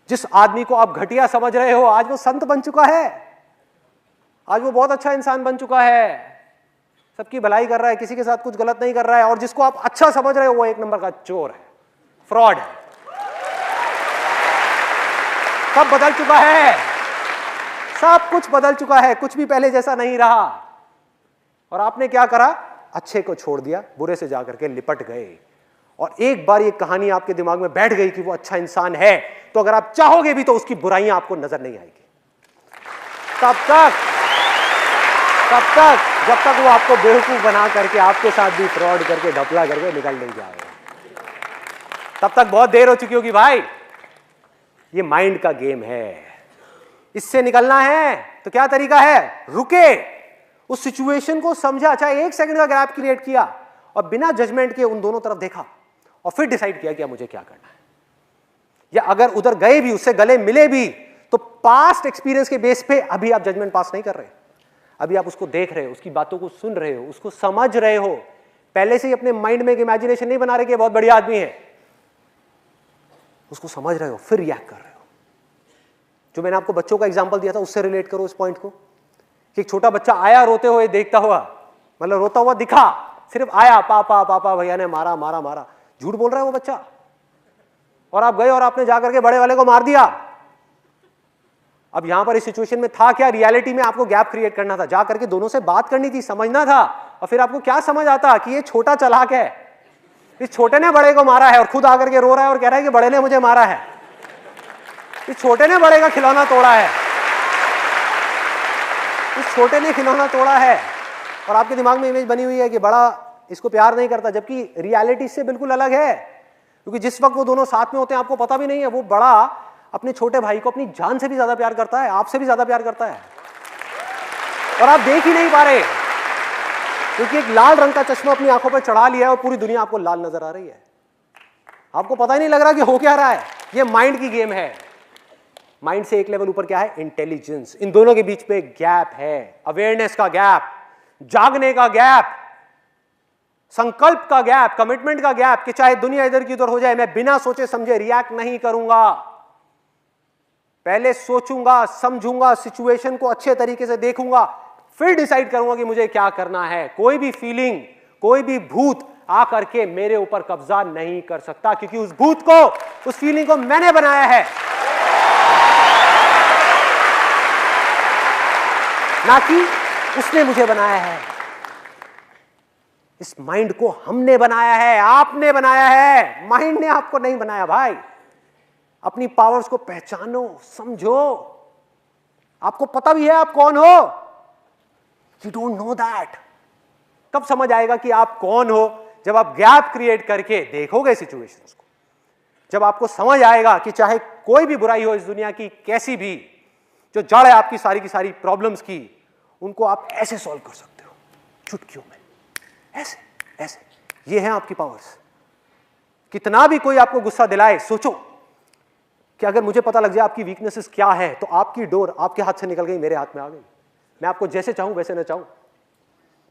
जिस आदमी को आप घटिया समझ रहे हो, आज वो संत बन चुका है, आज वो बहुत अच्छा इंसान बन चुका है, सबकी भलाई कर रहा है, किसी के साथ कुछ गलत नहीं कर रहा है। और जिसको आप अच्छा समझ रहे हो वो एक नंबर का चोर है, फ्रॉड है। सब बदल चुका है, सब कुछ बदल चुका है, कुछ भी पहले जैसा नहीं रहा। और आपने क्या करा, अच्छे को छोड़ दिया, बुरे से जाकर के लिपट गए। और एक बार ये कहानी आपके दिमाग में बैठ गई कि वो अच्छा इंसान है, तो अगर आप चाहोगे भी तो उसकी बुराइयां आपको नजर नहीं आएगी। जब तक वो आपको बेवकूफ बना करके आपके साथ भी फ्रॉड करके ढपला करके निकल नहीं जाएगा, तब तक बहुत देर हो चुकी होगी भाई। ये माइंड का गेम है, इससे निकलना है तो क्या तरीका है, रुके, उस सिचुएशन को समझा, चाहे एक सेकंड का गैप क्रिएट किया और बिना जजमेंट के उन दोनों तरफ देखा और फिर डिसाइड किया कि मुझे क्या करना है। या अगर उधर गए भी, उससे गले मिले भी, तो पास्ट एक्सपीरियंस के बेस पे अभी आप जजमेंट पास नहीं कर रहे, अभी आप उसको देख रहे हो, उसकी बातों को सुन रहे हो, उसको समझ रहे हो। पहले से ही अपने माइंड में एक इमेजिनेशन नहीं बना रहे कि बहुत बढ़िया आदमी है, उसको समझ रहे हो, फिर रिएक्ट कर रहे हो। जो मैंने आपको बच्चों का एग्जांपल दिया था उससे रिलेट करो इस पॉइंट को, कि एक छोटा बच्चा आया रोते हुए देखता हुआ, मतलब रोता हुआ दिखा, सिर्फ आया, पापा पापा भैया ने मारा मारा मारा, झूठ बोल रहा है वो बच्चा, और आप गए और आपने जाकर के बड़े वाले को मार दिया। अब यहां पर इस सिचुएशन में था क्या, रियलिटी में आपको गैप क्रिएट करना था, जाकर के दोनों से बात करनी थी, समझना था। और फिर आपको क्या समझ आता कि ये छोटा चालाक है, इस छोटे ने बड़े को मारा है और खुद आकर के रो रहा है और कह रहा है कि बड़े ने मुझे मारा है, इस छोटे ने बड़े का खिलौना तोड़ा है, इस छोटे ने खिलौना तोड़ा है। और आपके दिमाग में इमेज बनी हुई है कि बड़ा इसको प्यार नहीं करता, जबकि रियलिटी से बिल्कुल अलग है। क्योंकि जिस वक्त वो दोनों साथ में होते हैं आपको पता भी नहीं है, वो बड़ा अपने छोटे भाई को अपनी जान से भी ज्यादा प्यार करता है, आपसे भी ज्यादा प्यार करता है, और आप देख ही नहीं पा रहे क्योंकि एक लाल रंग का चश्मा अपनी आंखों पर चढ़ा लिया है और पूरी दुनिया आपको लाल नजर आ रही है, आपको पता ही नहीं लग रहा कि हो क्या रहा है। ये माइंड की गेम है। माइंड से एक लेवल ऊपर क्या है, इंटेलिजेंस। इन दोनों के बीच पे गैप है, अवेयरनेस का गैप, जागने का गैप, संकल्प का गैप, कमिटमेंट का गैप, कि चाहे दुनिया इधर की उधर हो जाए, मैं बिना सोचे समझे रिएक्ट नहीं करूंगा, पहले सोचूंगा, समझूंगा, सिचुएशन को अच्छे तरीके से देखूंगा, फिर डिसाइड करूंगा कि मुझे क्या करना है। कोई भी फीलिंग, कोई भी भूत आकर के मेरे ऊपर कब्जा नहीं कर सकता, क्योंकि उस भूत को, उस फीलिंग को मैंने बनाया है, ना कि उसने मुझे बनाया है। इस माइंड को हमने बनाया है, आपने बनाया है, माइंड ने आपको नहीं बनाया भाई। अपनी पावर्स को पहचानो, समझो। आपको पता भी है आप कौन हो? You don't know that. कब समझ आएगा कि आप कौन हो? जब आप गैप क्रिएट करके देखोगे सिचुएशंस को, जब आपको समझ आएगा कि चाहे कोई भी बुराई हो इस दुनिया की, कैसी भी, जो जड़ है आपकी सारी की सारी प्रॉब्लम्स की, उनको आप ऐसे सॉल्व कर सकते हो चुटकियों में, ऐसे ऐसे। ये है आपकी पावर्स। कितना भी कोई आपको गुस्सा दिलाए, सोचो कि अगर मुझे पता लग जाए आपकी वीकनेसेस क्या है, तो आपकी डोर आपके हाथ से निकल गई, मेरे हाथ में आ गई। मैं आपको जैसे चाहूं वैसे ना चाहूं।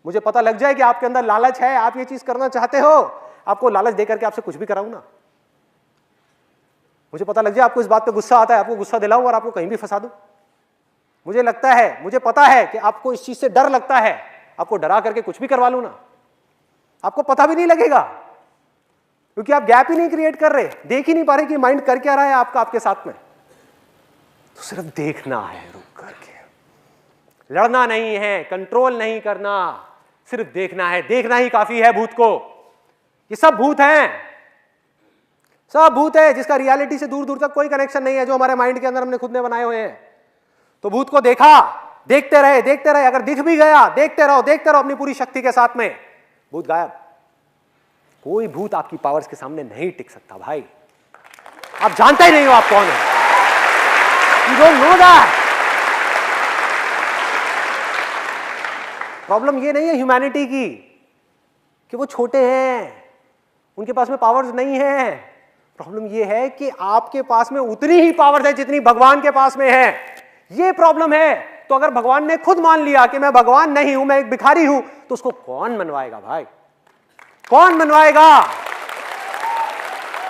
मुझे पता लग जाए कि आपके अंदर लालच है, आप ये चीज करना चाहते हो, आपको लालच देकर के आपसे कुछ भी कराऊं ना। मुझे पता लग जाए आपको इस बात पे गुस्सा आता है, आपको गुस्सा दिलाऊं और आपको कहीं भी फंसा दूं। मुझे लगता है, मुझे पता है कि आपको इस चीज से डर लगता है, आपको डरा करके कुछ भी करवा लूं ना, आपको पता भी नहीं लगेगा, क्योंकि आप गैप ही नहीं क्रिएट कर रहे, देख ही नहीं पा रहे कि माइंड कर क्या रहा है आपका, आपके साथ में। तो सिर्फ देखना है, रुक करके। लड़ना नहीं है, कंट्रोल नहीं करना, सिर्फ देखना है। देखना ही काफी है भूत को। ये सब भूत हैं, सब भूत है, जिसका रियलिटी से दूर दूर तक कोई कनेक्शन नहीं है, जो हमारे माइंड के अंदर हमने खुद ने बनाए हुए हैं। तो भूत को देखा, देखते रहे, देखते रहे। अगर दिख भी गया, देखते रहो, देखते रहो अपनी पूरी शक्ति के साथ में, भूत गायब। कोई भूत आपकी पावर्स के सामने नहीं टिक सकता भाई। आप जानते ही नहीं हो आप कौन है। You don't know that. Problem ये नहीं है ह्यूमैनिटी की कि वो छोटे हैं, उनके पास में पावर्स नहीं है। प्रॉब्लम ये है कि आपके पास में उतनी ही पावर्स है जितनी भगवान के पास में है। ये प्रॉब्लम है। तो अगर भगवान ने खुद मान लिया कि मैं भगवान नहीं हूं, मैं एक भिखारी हूं, तो उसको कौन मनवाएगा भाई? कौन मनवाएगा?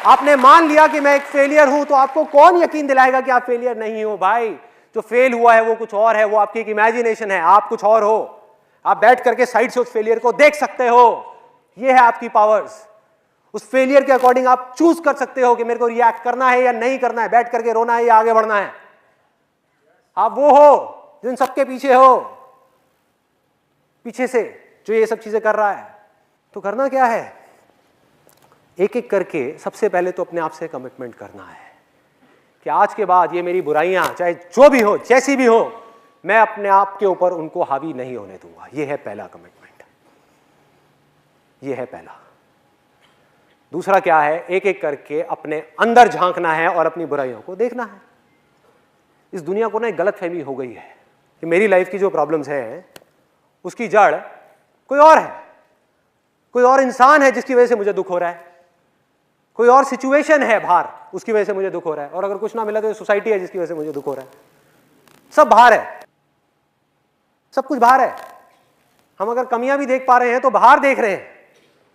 आपने मान लिया कि मैं एक फेलियर हूं, तो आपको कौन यकीन दिलाएगा कि आप फेलियर नहीं हो भाई? जो फेल हुआ है वो कुछ और है, वो आपकी एक इमेजिनेशन है, आप कुछ और हो। आप बैठ करके साइड से उस फेलियर को देख सकते हो। ये है आपकी पावर्स। उस फेलियर के अकॉर्डिंग आप चूज कर सकते हो कि मेरे को रिएक्ट करना है या नहीं करना है, बैठ करके रोना है या आगे बढ़ना है। आप वो हो जिन सबके पीछे हो, पीछे से जो ये सब चीजें कर रहा है। तो करना क्या है? एक एक करके सबसे पहले तो अपने आप से कमिटमेंट करना है कि आज के बाद ये मेरी बुराइयां, चाहे जो भी हो, जैसी भी हो, मैं अपने आप के ऊपर उनको हावी नहीं होने दूंगा। ये है पहला कमिटमेंट, ये है पहला। दूसरा क्या है? एक एक करके अपने अंदर झांकना है और अपनी बुराइयों को देखना है। इस दुनिया को ना एक गलतफहमी हो गई है कि मेरी लाइफ की जो प्रॉब्लम्स हैं उसकी जड़ कोई और है, कोई और इंसान है जिसकी वजह से मुझे दुख हो रहा है, कोई और सिचुएशन है बाहर उसकी वजह से मुझे दुख हो रहा है, और अगर कुछ ना मिला तो सोसाइटी है जिसकी वजह से मुझे दुख हो रहा है। सब बाहर है, सब कुछ बाहर है। हम अगर कमियां भी देख पा रहे हैं तो बाहर देख रहे हैं,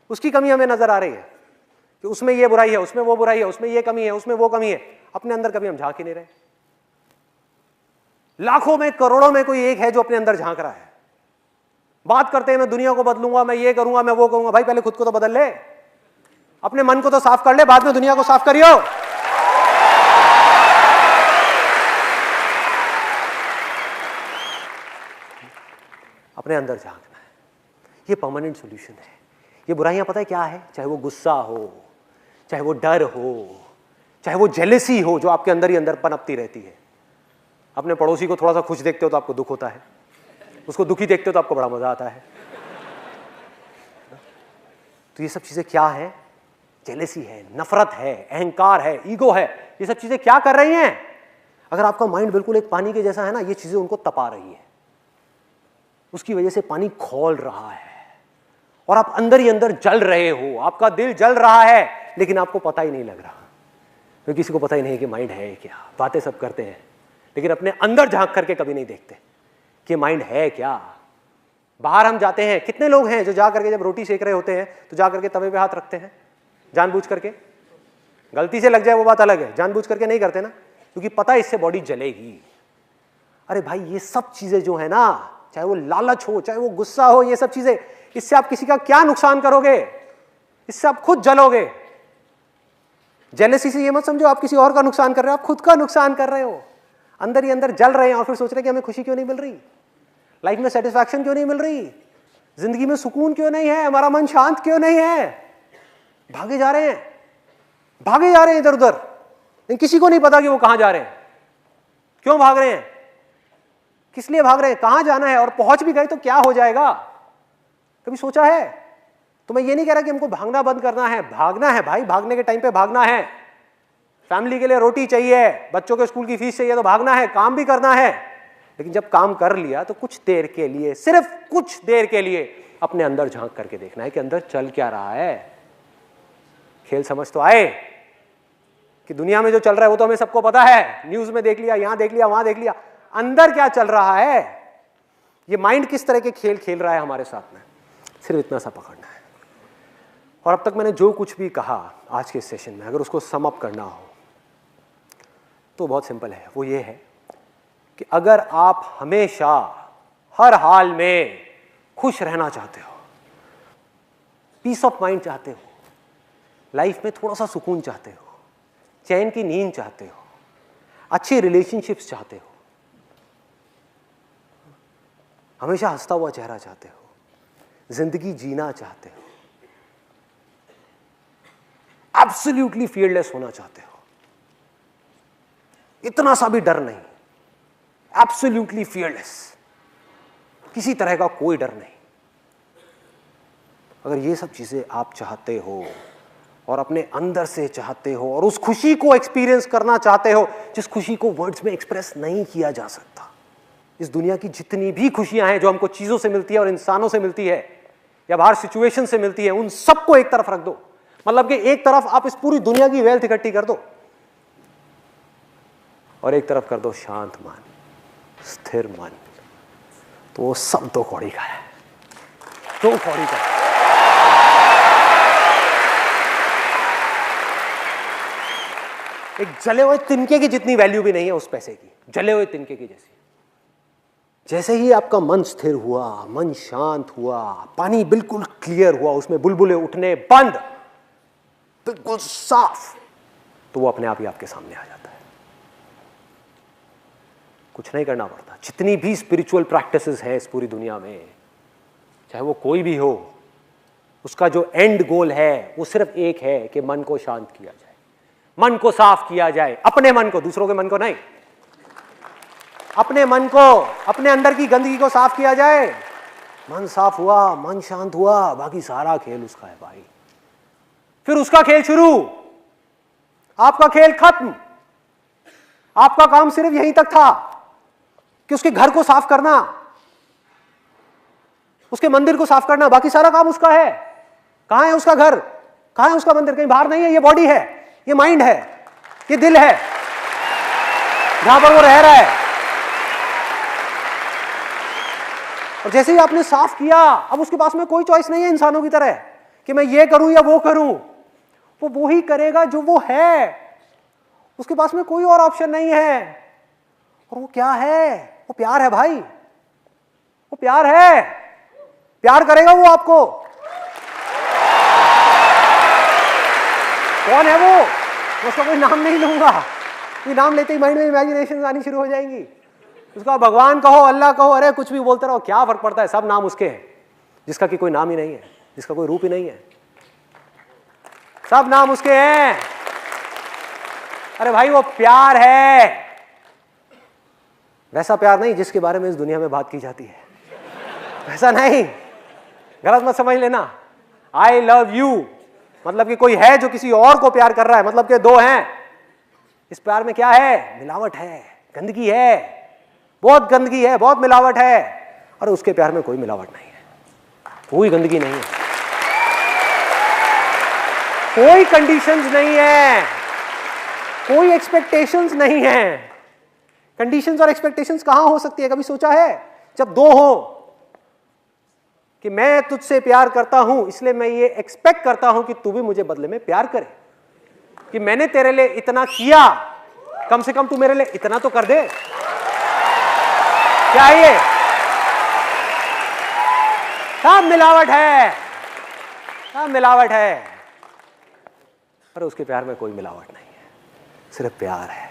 उसकी कमी हमें नजर आ रही है कि उसमें ये बुराई है, उसमें वो बुराई है, उसमें ये कमी है, उसमें वो कमी है। अपने अंदर कभी हम झांक ही नहीं रहे। लाखों में, करोड़ों में कोई एक है जो अपने अंदर झांक रहा है। बात करते हैं मैं दुनिया को बदलूंगा, मैं ये करूंगा, मैं वो करूंगा। भाई पहले खुद को तो बदल ले, अपने मन को तो साफ कर ले, बाद में दुनिया को साफ करियो। अपने अंदर झांकना है, ये परमानेंट सॉल्यूशन है। ये बुराइयां पता है क्या है? चाहे वो गुस्सा हो, चाहे वो डर हो, चाहे वो जेलसी हो जो आपके अंदर ही अंदर पनपती रहती है। अपने पड़ोसी को थोड़ा सा खुश देखते हो तो आपको दुख होता है, उसको दुखी देखते हो तो आपको बड़ा मजा आता है। तो ये सब चीजें क्या है? जेलसी है, नफरत है, अहंकार है, ईगो है। ये सब चीजें क्या कर रही हैं? अगर आपका माइंड बिल्कुल एक पानी के जैसा है ना, ये चीजें उनको तपा रही है, उसकी वजह से पानी खौल रहा है और आप अंदर ही अंदर जल रहे हो। आपका दिल जल रहा है लेकिन आपको पता ही नहीं लग रहा, क्योंकि किसी को पता ही नहीं है कि माइंड है क्या। बातें सब करते हैं लेकिन अपने अंदर झांक करके कभी नहीं देखते कि माइंड है क्या। बाहर हम जाते हैं, कितने लोग हैं जो जा करके जब रोटी सेक रहे होते हैं तो जा करके तवे पे हाथ रखते हैं जानबूझ करके। गलती से लग जाए वो बात अलग है, जानबूझ करके नहीं करते ना, क्योंकि पता है इससे बॉडी जलेगी। अरे भाई ये सब चीजें जो है ना, चाहे वो लालच हो, चाहे वो गुस्सा हो, ये सब चीजें, इससे आप किसी का क्या नुकसान करोगे? इससे आप खुद जलोगे। जेलसी से ये मत समझो आप किसी और का नुकसान कर रहे हो, आप खुद का नुकसान कर रहे हो। अंदर ही अंदर जल रहे हैं और फिर सोच रहे हैं कि हमें खुशी क्यों नहीं मिल रही, लाइफ में सेटिस्फैक्शन क्यों नहीं मिल रही, जिंदगी में सुकून क्यों नहीं है, हमारा मन शांत क्यों नहीं है? भागे जा रहे हैं, भागे जा रहे हैं इधर उधर, लेकिन किसी को नहीं पता कि वो कहां जा रहे हैं, क्यों भाग रहे हैं, किस लिए भाग रहे हैं, कहां जाना है, और पहुंच भी गए तो क्या हो जाएगा? कभी सोचा है? तो मैं ये नहीं कह रहा कि हमको भागना बंद करना है, भागना है भाई, भागने के टाइम पे भागना है। फैमिली के लिए रोटी चाहिए, बच्चों के स्कूल की फीस चाहिए तो भागना है, काम भी करना है। लेकिन जब काम कर लिया तो कुछ देर के लिए, सिर्फ कुछ देर के लिए अपने अंदर झांक करके देखना है कि अंदर चल क्या रहा है। खेल समझ तो आए कि दुनिया में जो चल रहा है वो तो हमें सबको पता है, न्यूज में देख लिया, यहां देख लिया, वहां देख लिया, अंदर क्या चल रहा है, ये माइंड किस तरह के खेल खेल रहा है हमारे साथ में, सिर्फ इतना सा पकड़ना है। और अब तक मैंने जो कुछ भी कहा आज के सेशन में, अगर उसको सम अप करना हो तो बहुत सिंपल है, वो ये है कि अगर आप हमेशा हर हाल में खुश रहना चाहते हो, पीस ऑफ माइंड चाहते हो, लाइफ में थोड़ा सा सुकून चाहते हो, चैन की नींद चाहते हो, अच्छे रिलेशनशिप्स चाहते हो, हमेशा हंसता हुआ चेहरा चाहते हो, जिंदगी जीना चाहते हो, एब्सोल्युटली फियरलेस होना चाहते हो, इतना सा भी डर नहीं, एब्सोल्युटली फियरलेस, किसी तरह का कोई डर नहीं, अगर ये सब चीजें आप चाहते हो और अपने अंदर से चाहते हो और उस खुशी को एक्सपीरियंस करना चाहते हो जिस खुशी को वर्ड्स में एक्सप्रेस नहीं किया जा सकता, इस दुनिया की जितनी भी खुशियां हैं जो हमको चीजों से मिलती है और इंसानों से मिलती है या बाहर सिचुएशन से मिलती है, उन सबको एक तरफ रख दो। मतलब कि एक तरफ आप इस पूरी दुनिया की वेल्थ इकट्ठी कर दो और एक तरफ कर दो शांत मन, स्थिर मन, तो वो सब 2 कौड़ी का है, 2 कौड़ी का है। एक जले हुए तिनके की जितनी वैल्यू भी नहीं है उस पैसे की, जले हुए तिनके की जैसी। जैसे ही आपका मन स्थिर हुआ, मन शांत हुआ, पानी बिल्कुल क्लियर हुआ, उसमें बुलबुले उठने बंद, बिल्कुल साफ, तो वो अपने आप ही आपके सामने आ जाता है। कुछ नहीं करना पड़ता। जितनी भी स्पिरिचुअल प्रैक्टिसेस है इस पूरी दुनिया में, चाहे वो कोई भी हो, उसका जो एंड गोल है वो सिर्फ एक है कि मन को शांत किया जाए, मन को साफ किया जाए, अपने मन को, दूसरों के मन को नहीं, अपने मन को, अपने अंदर की गंदगी को साफ किया जाए। मन साफ हुआ, मन शांत हुआ, बाकी सारा खेल उसका है भाई। फिर उसका खेल शुरू, आपका खेल खत्म। आपका काम सिर्फ यहीं तक था कि उसके घर को साफ करना, उसके मंदिर को साफ करना, बाकी सारा काम उसका है। कहां है उसका घर, कहां है उसका मंदिर? कहीं बाहर नहीं है। ये बॉडी है, ये माइंड है, ये दिल है, जहां पर वो रह रहा है। और जैसे ही आपने साफ किया, अब उसके पास में कोई चॉइस नहीं है इंसानों की तरह कि मैं ये करूं या वो करूं। वो ही करेगा जो वो है, उसके पास में कोई और ऑप्शन नहीं है। और वो क्या है? वो प्यार है भाई, वो प्यार है। प्यार करेगा वो आपको। कौन है वो? मैं उसका कोई नाम नहीं लूंगा, कोई नाम लेते ही माइंड में इमेजिनेशन आनी शुरू हो जाएंगी। उसका भगवान कहो, अल्लाह कहो, अरे कुछ भी बोलते रहो, क्या फर्क पड़ता है, सब नाम उसके हैं। जिसका कि कोई नाम ही नहीं है, जिसका कोई रूप ही नहीं है, सब नाम उसके हैं। अरे भाई वो प्यार है, वैसा प्यार नहीं जिसके बारे में इस दुनिया में बात की जाती है, वैसा नहीं, गलत मत समझ लेना। आई लव यू मतलब कि कोई है जो किसी और को प्यार कर रहा है, मतलब कि 2 हैं। इस प्यार में क्या है? मिलावट है, गंदगी है, बहुत गंदगी है, बहुत मिलावट है। और उसके प्यार में कोई मिलावट नहीं है, कोई गंदगी नहीं है, कोई कंडीशंस नहीं है, कोई एक्सपेक्टेशंस नहीं है। कंडीशंस और एक्सपेक्टेशंस कहां हो सकती है? कभी सोचा है? जब 2 हो कि मैं तुझसे प्यार करता हूं इसलिए मैं ये एक्सपेक्ट करता हूं कि तू भी मुझे बदले में प्यार करे, कि मैंने तेरे लिए इतना किया, कम से कम तू मेरे लिए इतना तो कर दे। क्या ये? सब मिलावट है, सब मिलावट है। पर उसके प्यार में कोई मिलावट नहीं है, सिर्फ प्यार है।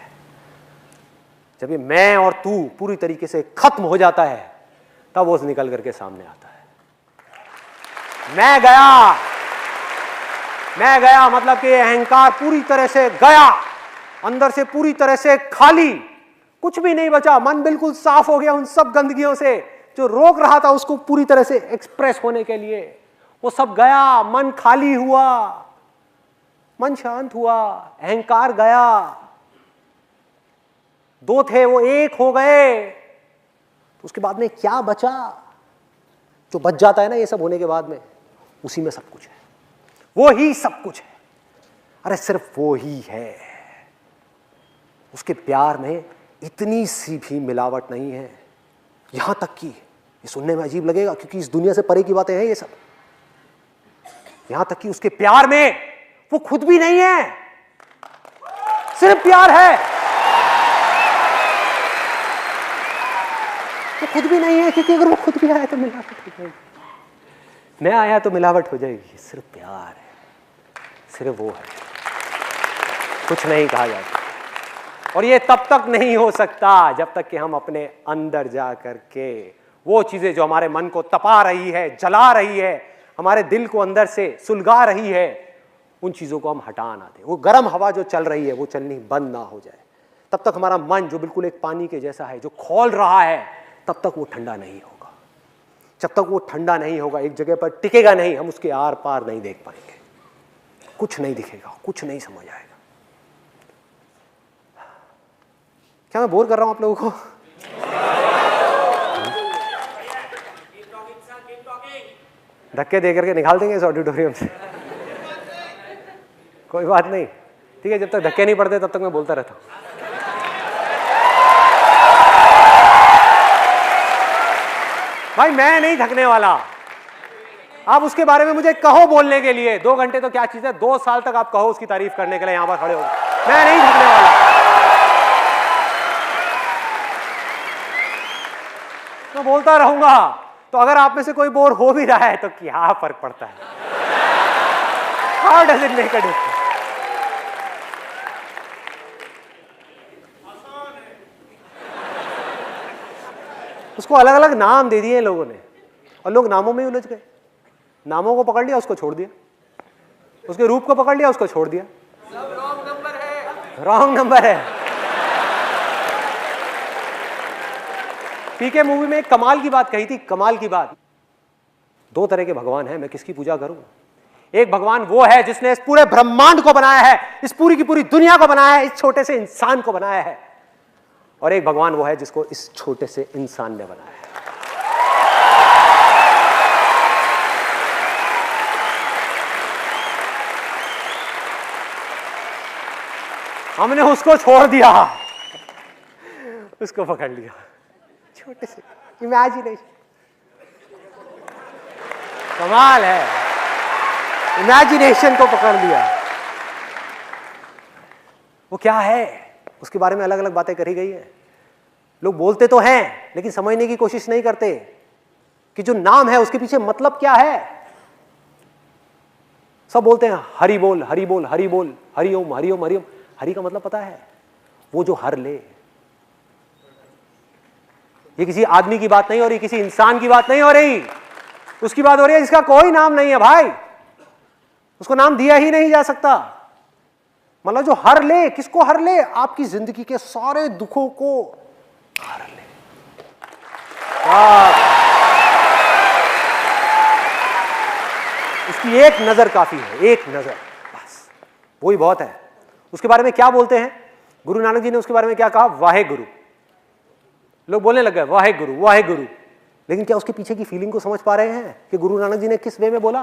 जब ये मैं और तू पूरी तरीके से खत्म हो जाता है, तब वो निकल करके सामने आता है। मैं गया मतलब कि अहंकार पूरी तरह से गया, अंदर से पूरी तरह से खाली, कुछ भी नहीं बचा, मन बिल्कुल साफ हो गया उन सब गंदगियों से जो रोक रहा था उसको पूरी तरह से एक्सप्रेस होने के लिए। वो सब गया, मन खाली हुआ, मन शांत हुआ, अहंकार गया, दो थे वो एक हो गए। तो उसके बाद में क्या बचा? जो बच जाता है ना ये सब होने के बाद में, उसी में सब कुछ है, वो ही सब कुछ है। अरे सिर्फ वो ही है। उसके प्यार में इतनी सी भी मिलावट नहीं है। यहां तक कि ये सुनने में अजीब लगेगा क्योंकि इस दुनिया से परे की बातें हैं ये सब। यहां तक कि उसके प्यार में वो खुद भी नहीं है, सिर्फ प्यार है। वो खुद भी नहीं है क्योंकि अगर वो खुद भी आया तो मिलावट हो जाएगी, मैं आया तो मिलावट हो जाएगी। सिर्फ प्यार है, सिर्फ वो है, कुछ नहीं कहा जाता। और ये तब तक नहीं हो सकता जब तक कि हम अपने अंदर जा करके वो चीजें जो हमारे मन को तपा रही है, जला रही है, हमारे दिल को अंदर से सुलगा रही है, उन चीजों को हम हटा ना दें। वो गर्म हवा जो चल रही है वो चलनी बंद ना हो जाए, तब तक हमारा मन जो बिल्कुल एक पानी के जैसा है जो खौल रहा है, तब तक वो ठंडा नहीं होगा। जब तक वो ठंडा नहीं होगा, एक जगह पर टिकेगा नहीं, हम उसके आर पार नहीं देख पाएंगे, कुछ नहीं दिखेगा, कुछ नहीं समझ आएगा। क्या मैं बोर कर रहा हूं आप लोगों को? धक्के दे करके निकाल देंगे इस ऑडिटोरियम से, कोई बात नहीं, ठीक है। जब तक धक्के नहीं पड़ते तब तक मैं बोलता रहता हूं। भाई मैं नहीं थकने वाला, आप उसके बारे में मुझे कहो बोलने के लिए। 2 घंटे तो क्या चीज है, 2 साल तक आप कहो उसकी तारीफ करने के लिए, यहां पर खड़े हो, मैं नहीं थकने वाला, मैं बोलता रहूंगा। तो अगर आप में से कोई बोर हो भी रहा है तो क्या फर्क पड़ता है? How does it make a difference? उसको अलग अलग नाम दे दिए लोगों ने और लोग नामों में उलझ गए। नामों को पकड़ लिया, उसको छोड़ दिया, उसके रूप को पकड़ लिया, उसको छोड़ दिया। सब रॉन्ग नंबर है, रॉन्ग नंबर है। पीके मूवी में एक कमाल की बात कही थी, कमाल की बात। 2 तरह के भगवान हैं, मैं किसकी पूजा करूं? एक भगवान वो है जिसने इस पूरे ब्रह्मांड को बनाया है, इस पूरी की पूरी दुनिया को बनाया है, इस छोटे से इंसान को बनाया है। और एक भगवान वो है जिसको इस छोटे से इंसान ने बनाया है। हमने उसको छोड़ दिया, उसको पकड़ लिया, छोटे से इमेजिनेशन। कमाल है, इमेजिनेशन को पकड़ लिया। वो क्या है उसके बारे में अलग अलग बातें करी गई है। लोग बोलते तो हैं लेकिन समझने की कोशिश नहीं करते कि जो नाम है उसके पीछे मतलब क्या है। सब बोलते हैं हरि बोल हरि बोल हरि बोल, हरि ओम हरि ओम हरि ओम। हरि का मतलब पता है? वो जो हर ले। ये किसी आदमी की बात नहीं हो रही, किसी इंसान की बात नहीं हो रही, उसकी बात हो रही है जिसका कोई नाम नहीं है भाई, उसको नाम दिया ही नहीं जा सकता। मतलब जो हर ले, किसको हर ले? आपकी जिंदगी के सारे दुखों को हर ले। उसकी एक नजर काफी है, एक नजर बस, वही बहुत है। उसके बारे में क्या बोलते हैं? गुरु नानक जी ने उसके बारे में क्या कहा? वाहे गुरु। लोग बोलने लग गए वाहे गुरु वाहे गुरु, लेकिन क्या उसके पीछे की फीलिंग को समझ पा रहे हैं कि गुरु नानक जी ने किस वे में बोला?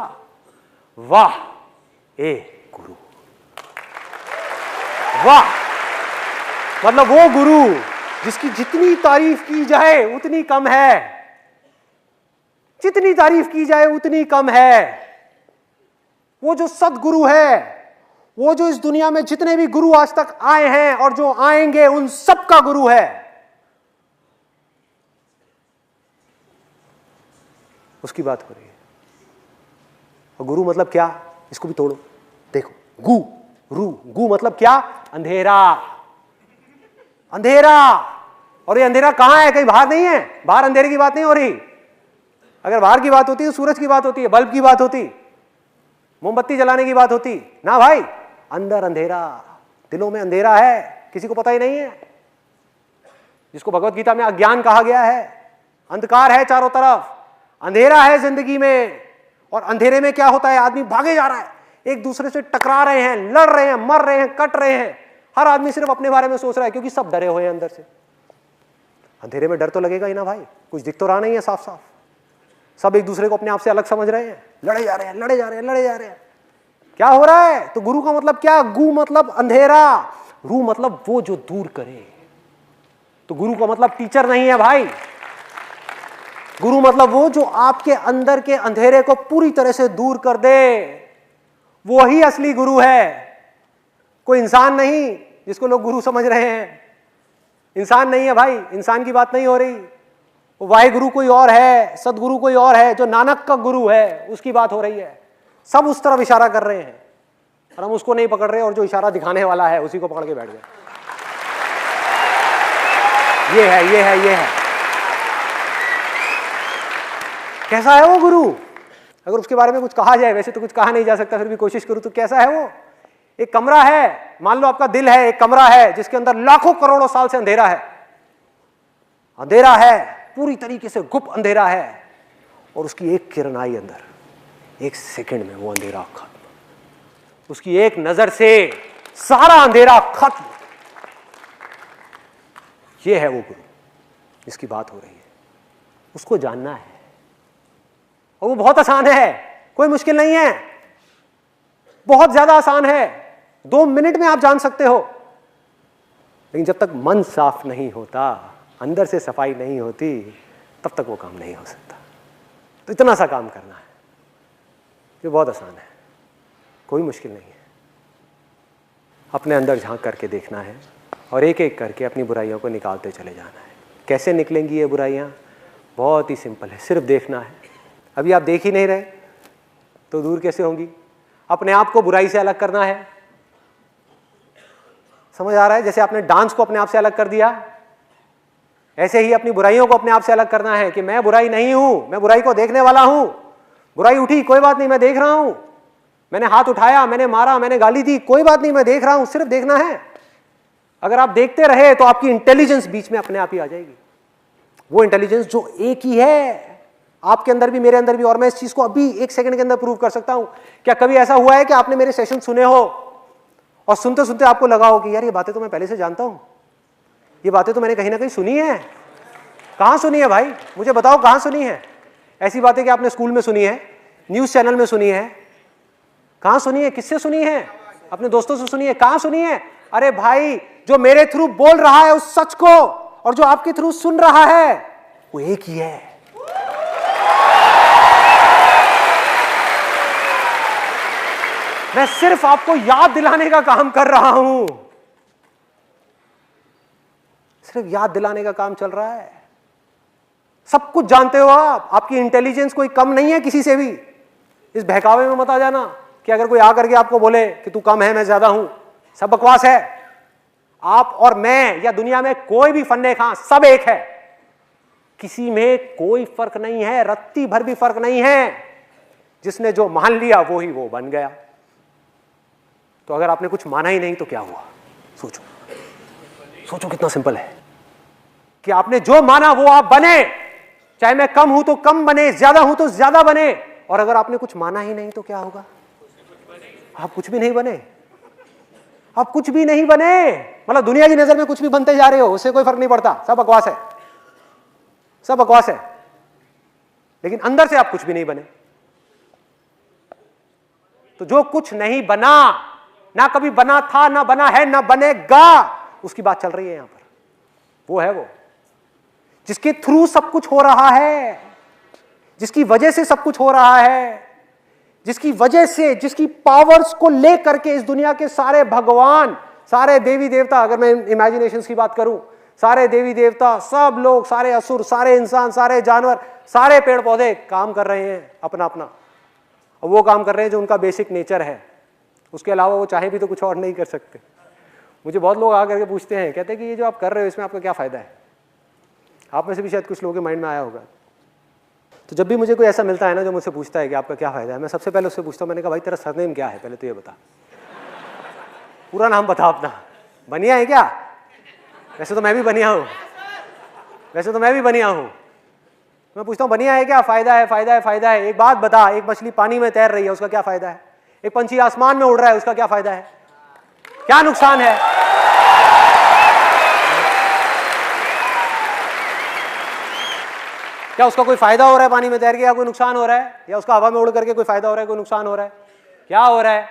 वाह ए गुरु, वाह मतलब वो गुरु जिसकी जितनी तारीफ की जाए उतनी कम है, जितनी तारीफ की जाए उतनी कम है। वो जो सदगुरु है, वो जो इस दुनिया में जितने भी गुरु आज तक आए हैं और जो आएंगे उन सब का गुरु है, उसकी बात हो रही है। और गुरु मतलब क्या? इसको भी तोड़ो, देखो गु रू, गु मतलब क्या? अंधेरा, अंधेरा। और ये अंधेरा कहां है? कहीं बाहर नहीं है, बाहर अंधेरे की बात नहीं हो रही। अगर बाहर की बात होती तो सूरज की बात होती है, बल्ब की बात होती, मोमबत्ती जलाने की बात होती ना भाई। अंदर अंधेरा, दिलों में अंधेरा है, किसी को पता ही नहीं है, जिसको भगवत गीता में अज्ञान कहा गया है। अंधकार है चारों तरफ, अंधेरा है जिंदगी में, और अंधेरे में क्या होता है, आदमी भागे जा रहा है, एक दूसरे से टकरा रहे हैं, लड़ रहे हैं, मर रहे हैं, कट रहे हैं, हर आदमी सिर्फ अपने बारे में सोच रहा है, क्योंकि सब डरे हुए हैं अंदर से। अंधेरे में डर तो लगेगा ही ना भाई, कुछ दिख तो रहा नहीं है साफ साफ, सब एक दूसरे को अपने आप से अलग समझ रहे हैं, लड़े जा रहे हैं, लड़े जा रहे हैं, लड़े जा रहे हैं। क्या हो रहा है? तो गुरु का मतलब क्या? गु मतलब अंधेरा, रू मतलब वो जो दूर करे। तो गुरु का मतलब टीचर नहीं है भाई, गुरु मतलब वो जो आपके अंदर के अंधेरे को पूरी तरह से दूर कर दे, वो ही असली गुरु है, कोई इंसान नहीं जिसको लोग गुरु समझ रहे हैं। इंसान नहीं है भाई, इंसान की बात नहीं हो रही, वो वाहिगुरु कोई और है, सदगुरु कोई और है, जो नानक का गुरु है उसकी बात हो रही है। सब उस तरफ इशारा कर रहे हैं और हम उसको नहीं पकड़ रहे, और जो इशारा दिखाने वाला है उसी को पकड़ के बैठ गए। ये है, ये है, ये है। कैसा है वो गुरु? अगर उसके बारे में कुछ कहा जाए, वैसे तो कुछ कहा नहीं जा सकता, फिर भी कोशिश करूं तो कैसा है वो? एक कमरा है, मान लो आपका दिल है, एक कमरा है जिसके अंदर लाखों करोड़ों साल से अंधेरा है, अंधेरा है, पूरी तरीके से गुप्त अंधेरा है, और उसकी एक किरण आई अंदर, एक सेकंड में वो अंधेरा खत्म, उसकी एक नजर से सारा अंधेरा खत्म। ये है वो गुरु जिसकी बात हो रही है, उसको जानना है, और वो बहुत आसान है, कोई मुश्किल नहीं है, बहुत ज्यादा आसान है, 2 मिनट में आप जान सकते हो। लेकिन जब तक मन साफ नहीं होता, अंदर से सफाई नहीं होती, तब तक वो काम नहीं हो सकता। तो इतना सा काम करना है, ये बहुत आसान है, कोई मुश्किल नहीं है। अपने अंदर झांक करके देखना है और एक एक करके अपनी बुराइयों को निकालते चले जाना है। कैसे निकलेंगी ये बुराइयां? बहुत ही सिंपल है, सिर्फ देखना है। अभी आप देख ही नहीं रहे तो दूर कैसे होंगी? अपने आप को बुराई से अलग करना है, समझ आ रहा है? जैसे आपने डांस को अपने आप से अलग कर दिया, ऐसे ही अपनी बुराइयों को अपने आप से अलग करना है कि मैं बुराई नहीं हूं, मैं बुराई को देखने वाला हूं। बुराई उठी, कोई बात नहीं, मैं देख रहा हूं, मैंने हाथ उठाया, मैंने मारा, मैंने गाली दी, कोई बात नहीं, मैं देख रहा हूं, सिर्फ देखना है। अगर आप देखते रहे तो आपकी इंटेलिजेंस बीच में अपने आप ही आ जाएगी, वो इंटेलिजेंस जो एक ही है आपके अंदर भी, मेरे अंदर भी। और मैं इस चीज को अभी 1 सेकंड के अंदर प्रूव कर सकता हूं। क्या कभी ऐसा हुआ है कि आपने मेरे सेशन सुने हो और सुनते सुनते आपको लगा हो कि यार ये बातें तो मैं पहले से जानता हूं, ये बातें तो मैंने कहीं ना कहीं सुनी है? कहां सुनी है भाई? मुझे बताओ कहां सुनी है? ऐसी बातें कि आपने स्कूल में सुनी है, न्यूज चैनल में सुनी है, कहां सुनी है? किससे सुनी है? अपने दोस्तों से सुनी है? कहां सुनी है? अरे भाई, जो मेरे थ्रू बोल रहा है उस सच को, और जो आपके थ्रू सुन रहा है, वो एक ही है। मैं सिर्फ आपको याद दिलाने का काम कर रहा हूं, सिर्फ याद दिलाने का काम चल रहा है। सब कुछ जानते हो आप, आपकी इंटेलिजेंस कोई कम नहीं है किसी से भी। इस बहकावे में मत आ जाना कि अगर कोई आकर के आपको बोले कि तू कम है, मैं ज्यादा हूं, सब बकवास है। आप और मैं या दुनिया में कोई भी फन्ने खां, सब एक है, किसी में कोई फर्क नहीं है, रत्ती भर भी फर्क नहीं है। जिसने जो मान लिया वो ही वो बन गया। तो अगर आपने कुछ माना ही नहीं तो क्या हुआ? सोचो, सोचो कितना सिंपल है कि आपने जो माना वो आप बने। चाहे मैं कम हूं तो कम बने, ज्यादा हूं तो ज्यादा बने। और अगर आपने कुछ माना ही नहीं तो क्या होगा? आप कुछ भी नहीं बने, आप कुछ भी नहीं बने। मतलब दुनिया की नजर में कुछ भी बनते जा रहे हो, उससे कोई फर्क नहीं पड़ता, सब बकवास है, सब बकवास है। लेकिन अंदर से आप कुछ भी नहीं बने। तो जो कुछ नहीं बना, ना कभी बना था, ना बना है, ना बनेगा, उसकी बात चल रही है यहां पर। वो है वो जिसके थ्रू सब कुछ हो रहा है, जिसकी वजह से सब कुछ हो रहा है, जिसकी वजह से, जिसकी पावर्स को लेकर के इस दुनिया के सारे भगवान, सारे देवी देवता, अगर मैं इमेजिनेशंस की बात करूं, सारे देवी देवता, सब लोग, सारे असुर, सारे इंसान, सारे जानवर, सारे पेड़ पौधे काम कर रहे हैं अपना अपना। और वो काम कर रहे हैं जो उनका बेसिक नेचर है, उसके अलावा वो चाहे भी तो कुछ और नहीं कर सकते। मुझे बहुत लोग आकर के पूछते हैं, कहते हैं कि ये जो आप कर रहे हो इसमें आपका क्या फायदा है? आप में से भी शायद कुछ लोगों के माइंड में आया होगा। तो जब भी मुझे कोई ऐसा मिलता है ना जो मुझसे पूछता है कि आपका क्या फ़ायदा है, मैं सबसे पहले उससे पूछता हूँ, मैंने कहा भाई तेरा सरनेम क्या है, पहले तो ये बता, पूरा नाम बता अपना। बनिया है क्या? वैसे तो मैं भी बनिया हूँ, वैसे तो मैं भी बनिया हूँ। मैं पूछता हूँ बनिया है क्या? फ़ायदा है, फ़ायदा है, फ़ायदा है। एक बात बता, एक मछली पानी में तैर रही है, उसका क्या फ़ायदा है? एक पंछी आसमान में उड़ रहा है, उसका क्या फ़ायदा है? क्या नुकसान है? क्या उसका कोई फायदा हो रहा है पानी में तैर के, या कोई नुकसान हो रहा है? या उसका हवा में उड़ करके कोई फायदा हो रहा है, कोई नुकसान हो रहा है? क्या हो रहा है?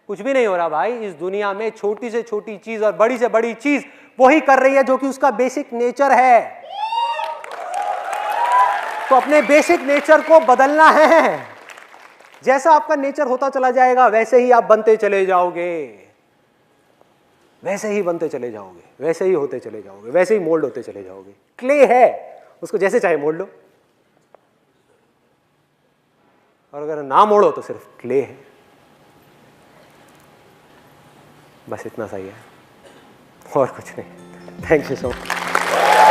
कुछ भी नहीं हो रहा भाई। इस दुनिया में छोटी से छोटी चीज और बड़ी से बड़ी चीज वही कर रही है जो कि उसका बेसिक नेचर है। तो अपने बेसिक नेचर को बदलना है। जैसा आपका नेचर होता चला जाएगा वैसे ही आप बनते चले जाओगे, वैसे ही बनते चले जाओगे, वैसे ही होते चले जाओगे, वैसे ही मोल्ड होते चले जाओगे। क्ले है, उसको जैसे चाहे मोड़ लो, और अगर ना मोड़ो तो सिर्फ क्ले है। बस इतना सही है और कुछ नहीं। Thank you so much.